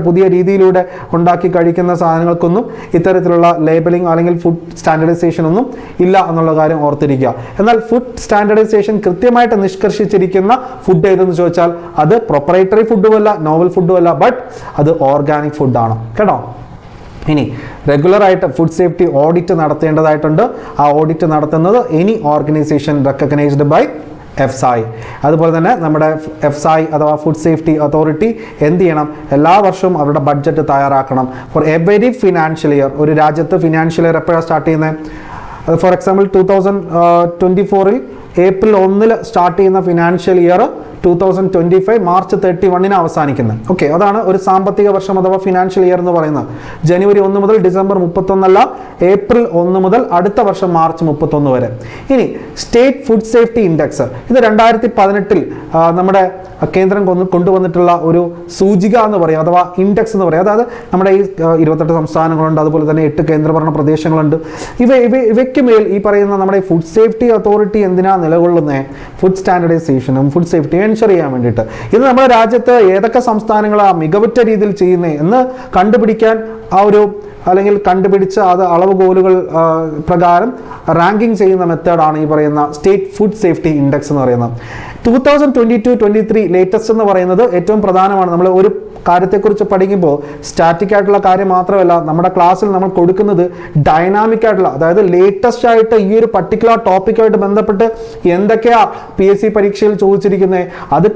പുതിയ രീതിയിലൂടെ ഉണ്ടാക്കി കഴിക്കുന്ന സാധനങ്ങൾക്കൊന്നും ഇത്തരത്തിലുള്ള ലേബലിംഗ് അല്ലെങ്കിൽ ഫുഡ് സ്റ്റാൻഡർഡൈസേഷൻ ഒന്നും ഇല്ല എന്നുള്ള കാര്യം ഓർത്തിരിക്കുക. എന്നാൽ ഫുഡ് സ്റ്റാൻഡർഡൈസേഷൻ കൃത്യമായിട്ട് നിഷ്കർഷിച്ചിരിക്കുന്ന ഫുഡ് ഏതെന്ന് ചോദിച്ചാൽ അത് പ്രൊപ്പറേറ്ററി ഫുഡുമല്ല, നോവൽ ഫുഡുമല്ല, ബട്ട് അത് ഓർഗാനിക് ഫുഡാണ് കേട്ടോ. ഇനി റെഗുലറായിട്ട് ഫുഡ് സേഫ്റ്റി ഓഡിറ്റ് നടത്തേണ്ടതായിട്ടുണ്ട്. ആ ഓഡിറ്റ് നടത്തുന്നത് any organisation recognised by FSSAI. അതുപോലെ തന്നെ നമ്മുടെ FSSAI അഥവാ ഫുഡ് സേഫ്റ്റി അതോറിറ്റി എന്ത് ചെയ്യണം, എല്ലാ വർഷവും അവരുടെ ബഡ്ജറ്റ് തയ്യാറാക്കണം ഫോർ എവരി ഫിനാൻഷ്യൽ ഇയർ. ഒരു രാജ്യത്ത് ഫിനാൻഷ്യൽ ഇയർ എപ്പോഴാണ് സ്റ്റാർട്ട് ചെയ്യുന്നത്? ഫോർ എക്സാമ്പിൾ 2024 ഏപ്രിൽ 1 സ്റ്റാർട്ട് ചെയ്യുന്ന ഫിനാൻഷ്യൽ ഇയർ 2025 മാർച്ച് 31 അവസാനിക്കുന്നത്. ഓക്കെ, അതാണ് ഒരു സാമ്പത്തിക വർഷം അഥവാ ഫിനാൻഷ്യൽ ഇയർ എന്ന് പറയുന്നത്. ജനുവരി 1 മുതൽ ഡിസംബർ 31 അല്ല, ഏപ്രിൽ 1 മുതൽ അടുത്ത വർഷം മാർച്ച് 31 വരെ. ഇനി സ്റ്റേറ്റ് ഫുഡ് സേഫ്റ്റി ഇൻഡെക്സ്, ഇത് 2018 നമ്മുടെ കേന്ദ്രം കൊണ്ടുവന്നിട്ടുള്ള ഒരു സൂചിക എന്ന് പറയും, അഥവാ ഇൻഡെക്സ് എന്ന് പറയും. അതായത് നമ്മുടെ ഈ 28 സംസ്ഥാനങ്ങളുണ്ട്, അതുപോലെ തന്നെ 8 കേന്ദ്രഭരണ പ്രദേശങ്ങളുണ്ട്. ഇവയ്ക്ക് മേൽ ഈ പറയുന്ന നമ്മുടെ ഫുഡ് സേഫ്റ്റി അതോറിറ്റി എന്തിനാ നിലകൊള്ളുന്നത്? ഫുഡ് സ്റ്റാൻഡർഡൈസേഷനും ഫുഡ് സേഫ്റ്റിയും എൻഷർ ചെയ്യാൻ വേണ്ടിയിട്ട്. ഇത് നമ്മുടെ രാജ്യത്ത് ഏതൊക്കെ സംസ്ഥാനങ്ങളാണ് മികവുറ്റ രീതിയിൽ ചെയ്യുന്നത് എന്ന് കണ്ടുപിടിക്കാൻ അല്ലെങ്കിൽ കണ്ടുപിടിച്ച് അത് അളവുകോലുകൾ പ്രകാരം റാങ്കിങ് ചെയ്യുന്ന മെത്തേഡാണ് ഈ പറയുന്ന സ്റ്റേറ്റ് ഫുഡ് സേഫ്റ്റി ഇൻഡെക്സ് എന്ന് പറയുന്നത്. 2022-23 ലേറ്റസ്റ്റ് എന്ന് പറയുന്നത് ഏറ്റവും പ്രധാനമാണ്. നമ്മൾ ഒരു കാര്യത്തെക്കുറിച്ച് പഠിക്കുമ്പോൾ സ്റ്റാറ്റിക് ആയിട്ടുള്ള കാര്യം മാത്രമല്ല, നമ്മുടെ ക്ലാസ്സിൽ നമ്മൾ കൊടുക്കുന്നത് ഡൈനാമിക് ആയിട്ടുള്ള, അതായത് ലേറ്റസ്റ്റ് ആയിട്ട് ഈ ഒരു പർട്ടിക്കുലർ ടോപ്പിക്കായിട്ട് ബന്ധപ്പെട്ട് എന്തൊക്കെയാ PSC പരീക്ഷയിൽ ചോദിച്ചിരിക്കുന്നത്, അത്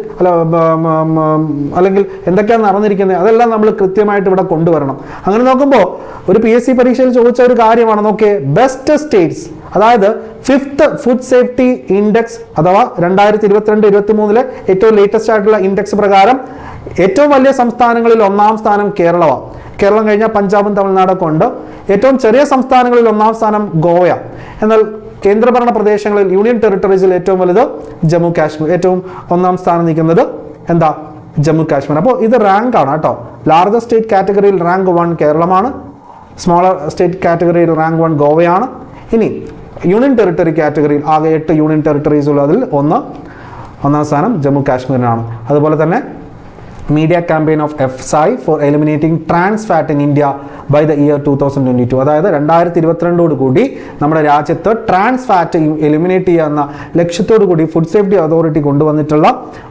അല്ലെങ്കിൽ എന്തൊക്കെയാണ് നടന്നിരിക്കുന്നത്, അതെല്ലാം നമ്മൾ കൃത്യമായിട്ട് ഇവിടെ കൊണ്ടുവരണം. അങ്ങനെ നോക്കുമ്പോൾ ഒരു PSC പരീക്ഷയിൽ ചോദിച്ച ഒരു കാര്യമാണ്, നോക്കിയേ, ബെസ്റ്റ് സ്റ്റേറ്റ്സ്, അതായത് 5th ഫുഡ് സേഫ്റ്റി ഇൻഡെക്സ് അഥവാ 2022-23 ഏറ്റവും ലേറ്റസ്റ്റ് ആയിട്ടുള്ള ഇൻഡെക്സ് പ്രകാരം ഏറ്റവും വലിയ സംസ്ഥാനങ്ങളിൽ 1ാം സ്ഥാനം കേരളമാണ്. കേരളം കഴിഞ്ഞാൽ പഞ്ചാബും തമിഴ്നാടൊക്കെ ഉണ്ട്. ഏറ്റവും ചെറിയ സംസ്ഥാനങ്ങളിൽ 1ാം സ്ഥാനം ഗോവ. എന്നാൽ കേന്ദ്രഭരണ പ്രദേശങ്ങളിൽ യൂണിയൻ ടെറിട്ടറീസിൽ ഏറ്റവും വലുത് ജമ്മു കാശ്മീർ. ഏറ്റവും 1ാം സ്ഥാനം നിൽക്കുന്നത് എന്താ? ജമ്മു കാശ്മീർ. അപ്പോൾ ഇത് റാങ്ക് ആണ് കേട്ടോ. ലാർജസ്റ്റ് സ്റ്റേറ്റ് കാറ്റഗറിയിൽ റാങ്ക് 1 കേരളമാണ്. സ്മോളർ സ്റ്റേറ്റ് കാറ്റഗറിയിൽ റാങ്ക് 1 ഗോവയാണ്. ഇനി യൂണിയൻ ടെറിട്ടറി കാറ്റഗറിയിൽ ആകെ 8 യൂണിയൻ ടെറിട്ടറീസ് ഉള്ളതിൽ 1ാം സ്ഥാനം ജമ്മു കാശ്മീരിനാണ്. അതുപോലെ തന്നെ media campaign of FSSAI for eliminating trans fat in India by the year 2022. അതായത് 2022 കൂടി നമ്മുടെ രാജ്യത്ത് ട്രാൻസ് ഫാറ്റ് എലിമിനേറ്റ് ചെയ്യാവുന്ന ലക്ഷ്യത്തോടു കൂടി ഫുഡ് സേഫ്റ്റി അതോറിറ്റി കൊണ്ടുവന്നിട്ടുള്ള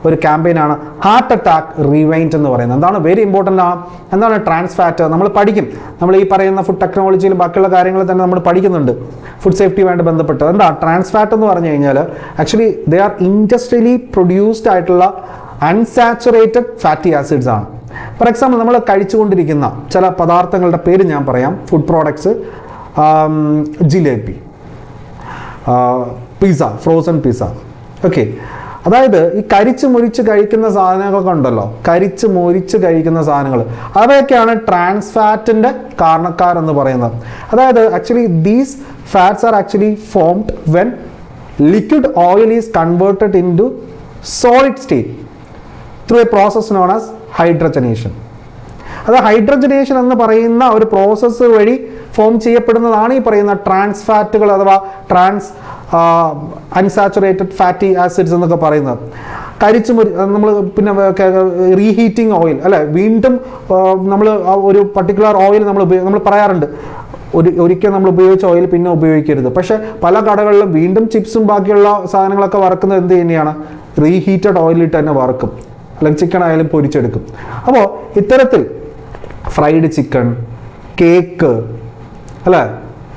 ഒരു ക്യാമ്പയിനാണ് ഹാർട്ട് അറ്റാക്ക് റിവൈൻഡ് എന്ന് പറയുന്നത്. എന്താണ് വെരി ഇമ്പോർട്ടൻ്റ് ആണ്. എന്താണ് ട്രാൻസ് ഫാറ്റ്? നമ്മൾ പഠിക്കും. നമ്മൾ ഈ പറയുന്ന ഫുഡ് ടെക്നോളജിയിലും ബാക്കിയുള്ള കാര്യങ്ങൾ തന്നെ നമ്മൾ പഠിക്കുന്നുണ്ട് ഫുഡ് സേഫ്റ്റിയുമായിട്ട് ബന്ധപ്പെട്ട്. എന്താ ട്രാൻസ് ഫാറ്റ് എന്ന് പറഞ്ഞു കഴിഞ്ഞാൽ actually they are industrially produced ആയിട്ടുള്ള അൺസാച്ചുറേറ്റഡ് ഫാറ്റി ആസിഡ്സ് ആണ്. ഫോർ എക്സാമ്പിൾ നമ്മൾ കഴിച്ചുകൊണ്ടിരിക്കുന്ന ചില പദാർത്ഥങ്ങളുടെ പേര് ഞാൻ പറയാം. Food products, jalebi, pizza, frozen pizza. Okay, അതായത് ഈ കരിച്ച് മുരിച്ച് കഴിക്കുന്ന സാധനങ്ങളൊക്കെ ഉണ്ടല്ലോ, കരിച്ച് മുരിച്ച് കഴിക്കുന്ന സാധനങ്ങൾ, അവയൊക്കെയാണ് ട്രാൻസ് ഫാറ്റിൻ്റെ കാരണക്കാരെന്ന് പറയുന്നത്. അതായത് actually these fats are actually formed when liquid oil is converted into solid state through a process known as hydrogenation. അത് ഹൈഡ്രജനേഷൻ എന്ന് പറയുന്ന ഒരു പ്രോസസ്സ് വഴി ഫോം ചെയ്യപ്പെടുന്നതാണ് ഈ പറയുന്ന ട്രാൻസ് ഫാറ്റുകൾ അഥവാ ട്രാൻസ് അൺസാച്ചുറേറ്റഡ് ഫാറ്റി ആസിഡ്സ് എന്നൊക്കെ പറയുന്നത്. നമ്മൾ പിന്നെ റീഹീറ്റിംഗ് ഓയിൽ അല്ലെ, വീണ്ടും നമ്മൾ ഒരു പർട്ടിക്കുലർ ഓയിൽ നമ്മൾ പറയാറുണ്ട്, ഒരിക്കൽ നമ്മൾ ഉപയോഗിച്ച ഓയിൽ പിന്നെ ഉപയോഗിക്കരുത്. പക്ഷെ പല കടകളിലും വീണ്ടും ചിപ്സും ബാക്കിയുള്ള സാധനങ്ങളൊക്കെ വറക്കുന്നത് എന്ത് തന്നെയാണ്? റീഹീറ്റഡ് ഓയിലിട്ട് തന്നെ വറക്കും, അല്ലെങ്കിൽ ചിക്കൻ ആയാലും പൊരിച്ചെടുക്കും. അപ്പോൾ ഇത്തരത്തിൽ ഫ്രൈഡ് ചിക്കൻ, കേക്ക് അല്ലേ,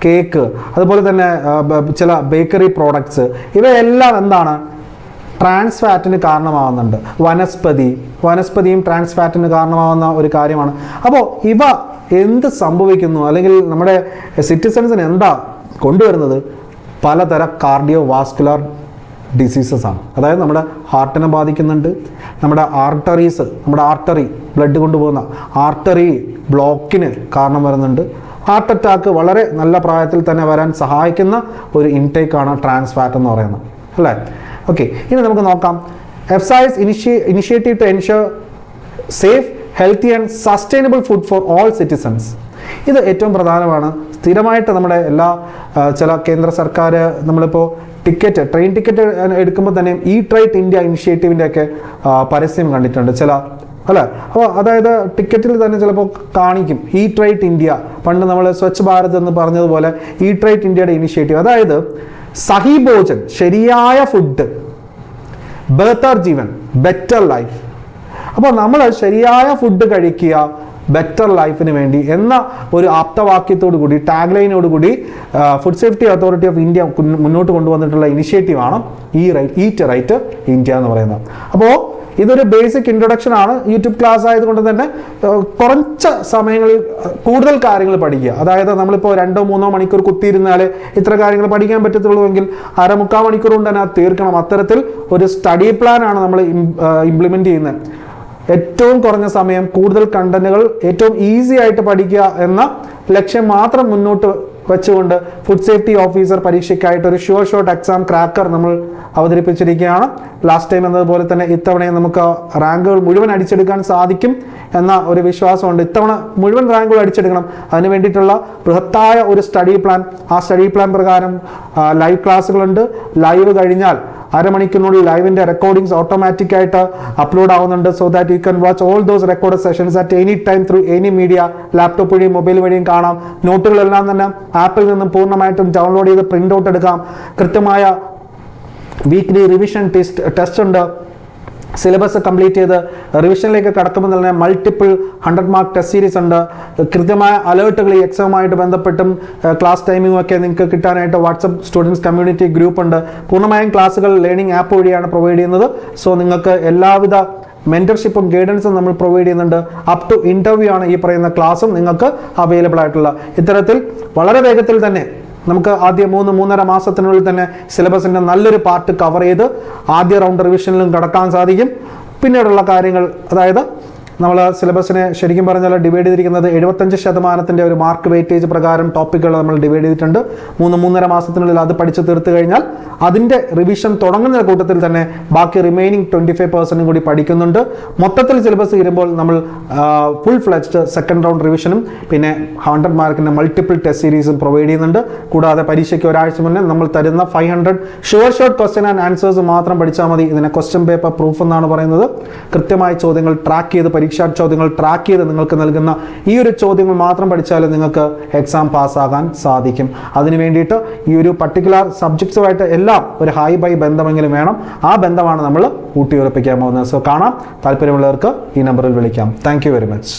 കേക്ക്, അതുപോലെ തന്നെ ചില ബേക്കറി പ്രോഡക്ട്സ്, ഇവയെല്ലാം എന്താണ്? ട്രാൻസ് ഫാറ്റിന് കാരണമാകുന്നുണ്ട്. വനസ്പതിയും ട്രാൻസ് ഫാറ്റിന് കാരണമാകുന്ന ഒരു കാര്യമാണ്. അപ്പോൾ ഇവ എന്ത് സംഭവിക്കുന്നു, അല്ലെങ്കിൽ നമ്മുടെ സിറ്റിസൺസിന് എന്താ കൊണ്ടുവരുന്നത് പലതര കാർഡിയോ വാസ്കുലർ ഡിസീസസ് ആണ്. അതായത് നമ്മുടെ ഹാർട്ടിനെ ബാധിക്കുന്നുണ്ട്, നമ്മുടെ ആർട്ടറീസ്, നമ്മുടെ ആർട്ടറി ബ്ലഡ് കൊണ്ടുപോകുന്ന ആർട്ടറി ബ്ലോക്കിന് കാരണം വരുന്നുണ്ട്. ഹാർട്ട് അറ്റാക്ക് വളരെ നല്ല പ്രായത്തിൽ തന്നെ വരാൻ സഹായിക്കുന്ന ഒരു ഇൻടേക്കാണ് ട്രാൻസ് ഫാറ്റ് എന്ന് പറയുന്നത്, അല്ലേ? ഓക്കെ, ഇനി നമുക്ക് നോക്കാം. EFSA initiative to ensure safe, healthy and sustainable food for all citizens. ഇത് ഏറ്റവും പ്രധാനമാണ്. സ്ഥിരമായിട്ട് നമ്മുടെ ചില കേന്ദ്ര സർക്കാർ നമ്മളിപ്പോൾ ട്രെയിൻ ടിക്കറ്റ് എടുക്കുമ്പോൾ തന്നെ ഈറ്റ് റൈറ്റ് ഇന്ത്യ ഇനിഷ്യേറ്റീവിൻ്റെ ഒക്കെ പരസ്യം കണ്ടിട്ടുണ്ട് അല്ലേ? അപ്പോൾ അതായത് ടിക്കറ്റിൽ തന്നെ ചിലപ്പോൾ കാണിക്കും ഈറ്റ് റൈറ്റ് ഇന്ത്യ. പണ്ട് നമ്മൾ സ്വച്ഛ് ഭാരത് എന്ന് പറഞ്ഞതുപോലെ ഈറ്റ് റൈറ്റ് ഇന്ത്യയുടെ ഇനിഷ്യേറ്റീവ്, അതായത് സഹി ഭോജൻ, ശരിയായ ഫുഡ്, ബെറ്റർ ജീവൻ, ബെറ്റർ ലൈഫ്. അപ്പോൾ നമ്മൾ ശരിയായ ഫുഡ് കഴിക്കുക ബെറ്റർ ലൈഫിന് വേണ്ടി എന്ന ഒരു ആപ്തവാക്യത്തോടു കൂടി, ടാഗ് ലൈനോട് കൂടി food safety authority of India മുന്നോട്ട് കൊണ്ടുവന്നിട്ടുള്ള ഇനിഷ്യേറ്റീവാണ് ഈറ്റ് റൈറ്റ് ഇന്ത്യ എന്ന് പറയുന്നത്. അപ്പോൾ ഇതൊരു ബേസിക് ഇൻട്രൊഡക്ഷൻ ആണ്. യൂട്യൂബ് ക്ലാസ് ആയതുകൊണ്ട് തന്നെ കുറച്ച് സമയങ്ങളിൽ കൂടുതൽ കാര്യങ്ങൾ പഠിക്കുക. അതായത് നമ്മളിപ്പോൾ 2-3 മണിക്കൂർ കുത്തിയിരുന്നാൽ ഇത്ര കാര്യങ്ങൾ പഠിക്കാൻ പറ്റത്തുള്ളൂ എങ്കിൽ 1/4 മണിക്കൂർ കൊണ്ട് തന്നെ അത് തീർക്കണം. അത്തരത്തിൽ ഒരു സ്റ്റഡി പ്ലാൻ ആണ് നമ്മൾ ഇംപ്ലിമെന്റ് ചെയ്യുന്നത്. ഏറ്റവും കുറഞ്ഞ സമയം, കൂടുതൽ കണ്ടന്റുകൾ, ഏറ്റവും ഈസി ആയിട്ട് പഠിക്കുക എന്ന ലക്ഷ്യം മാത്രം മുന്നോട്ട് വെച്ചുകൊണ്ട് ഫുഡ് സേഫ്റ്റി ഓഫീസർ പരീക്ഷയ്ക്കായിട്ട് ഒരു ഷുവർ ഷോട്ട് എക്സാം ക്രാക്കർ നമ്മൾ അവതരിപ്പിച്ചിരിക്കുകയാണ്. ലാസ്റ്റ് ടൈം എന്നതുപോലെ തന്നെ ഇത്തവണയും നമുക്ക് റാങ്കുകൾ മുഴുവൻ അടിച്ചെടുക്കാൻ സാധിക്കും എന്ന ഒരു വിശ്വാസമുണ്ട്. ഇത്തവണ മുഴുവൻ റാങ്കുകൾ അടിച്ചെടുക്കണം. അതിന് വേണ്ടിയിട്ടുള്ള ബൃഹത്തായ ഒരു സ്റ്റഡി പ്ലാൻ, ആ സ്റ്റഡി പ്ലാൻ പ്രകാരം ലൈവ് ക്ലാസ്സുകളുണ്ട്. ലൈവ് കഴിഞ്ഞാൽ 1/2 മണിക്കൂറിനുള്ളിൽ ലൈവിന്റെ റെക്കോർഡിംഗ്സ് ഓട്ടോമാറ്റിക് ആയിട്ട് അപ്ലോഡ് ആവുന്നുണ്ട്. So that you can watch all those record sessions at any time through any media. Laptop വഴിയും മൊബൈൽ വഴിയും കാണാം. നോട്ടുകളെല്ലാം തന്നെ ആപ്പിൽ നിന്നും പൂർണ്ണമായിട്ടും ഡൗൺലോഡ് ചെയ്ത് പ്രിന്റ് ഔട്ട് എടുക്കാം. കൃത്യമായ വീക്ക്ലി റിവിഷൻ ടെസ്റ്റ് ഉണ്ട്. സിലബസ് കംപ്ലീറ്റ് ചെയ്ത് റിവിഷനിലേക്ക് കടക്കുമ്പോൾ തന്നെ മൾട്ടിപ്പിൾ 100 മാർക്ക് ടെസ്റ്റ് സീരീസ് ഉണ്ട്. കൃത്യമായ അലേർട്ടുകൾ ഈ എക്സാമുമായിട്ട് ബന്ധപ്പെട്ടും ക്ലാസ് ടൈമിങ്ങും ഒക്കെ നിങ്ങൾക്ക് കിട്ടാനായിട്ട് വാട്സപ്പ് സ്റ്റുഡൻസ് കമ്മ്യൂണിറ്റി ഗ്രൂപ്പ് ഉണ്ട്. പൂർണ്ണമായും ക്ലാസ്സുകൾ ലേണിംഗ് ആപ്പ് വഴിയാണ് പ്രൊവൈഡ് ചെയ്യുന്നത്. സോ നിങ്ങൾക്ക് എല്ലാവിധ മെന്റർഷിപ്പും ഗൈഡൻസും നമ്മൾ പ്രൊവൈഡ് ചെയ്യുന്നുണ്ട്. അപ് ടു ഇന്റർവ്യൂ ആണ് ഈ പറയുന്ന ക്ലാസ്സും നിങ്ങൾക്ക് അവൈലബിൾ ആയിട്ടുള്ള. ഇത്തരത്തിൽ വളരെ വേഗത്തിൽ തന്നെ നമുക്ക് ആദ്യ 3-3.5 മാസത്തിനുള്ളിൽ തന്നെ സിലബസിന്റെ നല്ലൊരു പാർട്ട് കവർ ചെയ്ത് ആദ്യ റൗണ്ട് റിവിഷനിലും കടക്കാൻ സാധിക്കും. പിന്നീടുള്ള കാര്യങ്ങൾ, അതായത് നമ്മൾ സിലബസിനെ ശരിക്കും പറഞ്ഞാൽ ഡിവൈഡ് ചെയ്തിരിക്കുന്നത് 75% ഒരു മാർക്ക് വെയിറ്റേജ് പ്രകാരം ടോപ്പിക്കുകൾ നമ്മൾ ഡിവൈഡ് ചെയ്തിട്ടുണ്ട്. 3-3.5 മാസത്തിനുള്ളിൽ അത് പഠിച്ച് തീർത്ത് കഴിഞ്ഞാൽ അതിൻ്റെ റിവിഷൻ തുടങ്ങുന്ന കൂട്ടത്തിൽ തന്നെ ബാക്കി റിമൈനിങ് 25% കൂടി പഠിക്കുന്നുണ്ട്. മൊത്തത്തിൽ സിലബസ് തീരുമ്പോൾ നമ്മൾ ഫുൾ ഫ്ലെഡ്ജ്ഡ് സെക്കൻഡ് റൗണ്ട് റിവിഷനും പിന്നെ 100 മാർക്കിൻ്റെ മൾട്ടിപ്പിൾ ടെസ്റ്റ് സീരീസും പ്രൊവൈഡ് ചെയ്യുന്നുണ്ട്. കൂടാതെ പരീക്ഷയ്ക്ക് ഒരാഴ്ച മുന്നേ നമ്മൾ തരുന്ന 500 sure shot question and answers മാത്രം പഠിച്ചാൽ മതി. ഇതിനെ ക്വസ്റ്റ്യൻ പേപ്പർ പ്രൂഫ് എന്നാണ് പറയുന്നത്. കൃത്യമായ ചോദ്യങ്ങൾ ട്രാക്ക് ചെയ്ത് പരീക്ഷാ ചോദ്യങ്ങൾ ട്രാക്ക് ചെയ്ത് നിങ്ങൾക്ക് നൽകുന്ന ഈ ഒരു ചോദ്യങ്ങൾ മാത്രം പഠിച്ചാൽ നിങ്ങൾക്ക് എക്സാം പാസ്സാകാൻ സാധിക്കും. അതിനു വേണ്ടിയിട്ട് ഈ ഒരു പർട്ടിക്കുലർ സബ്ജക്ട്സുമായിട്ട് എല്ലാം ഒരു ഹൈ ബൈ ബന്ധമെങ്കിലും വേണം. ആ ബന്ധമാണ് നമ്മൾ ഊട്ടിയുറപ്പിക്കാൻ പോകുന്നത്. സോ കാണാം. താല്പര്യമുള്ളവർക്ക് ഈ നമ്പറിൽ വിളിക്കാം. Thank you very much.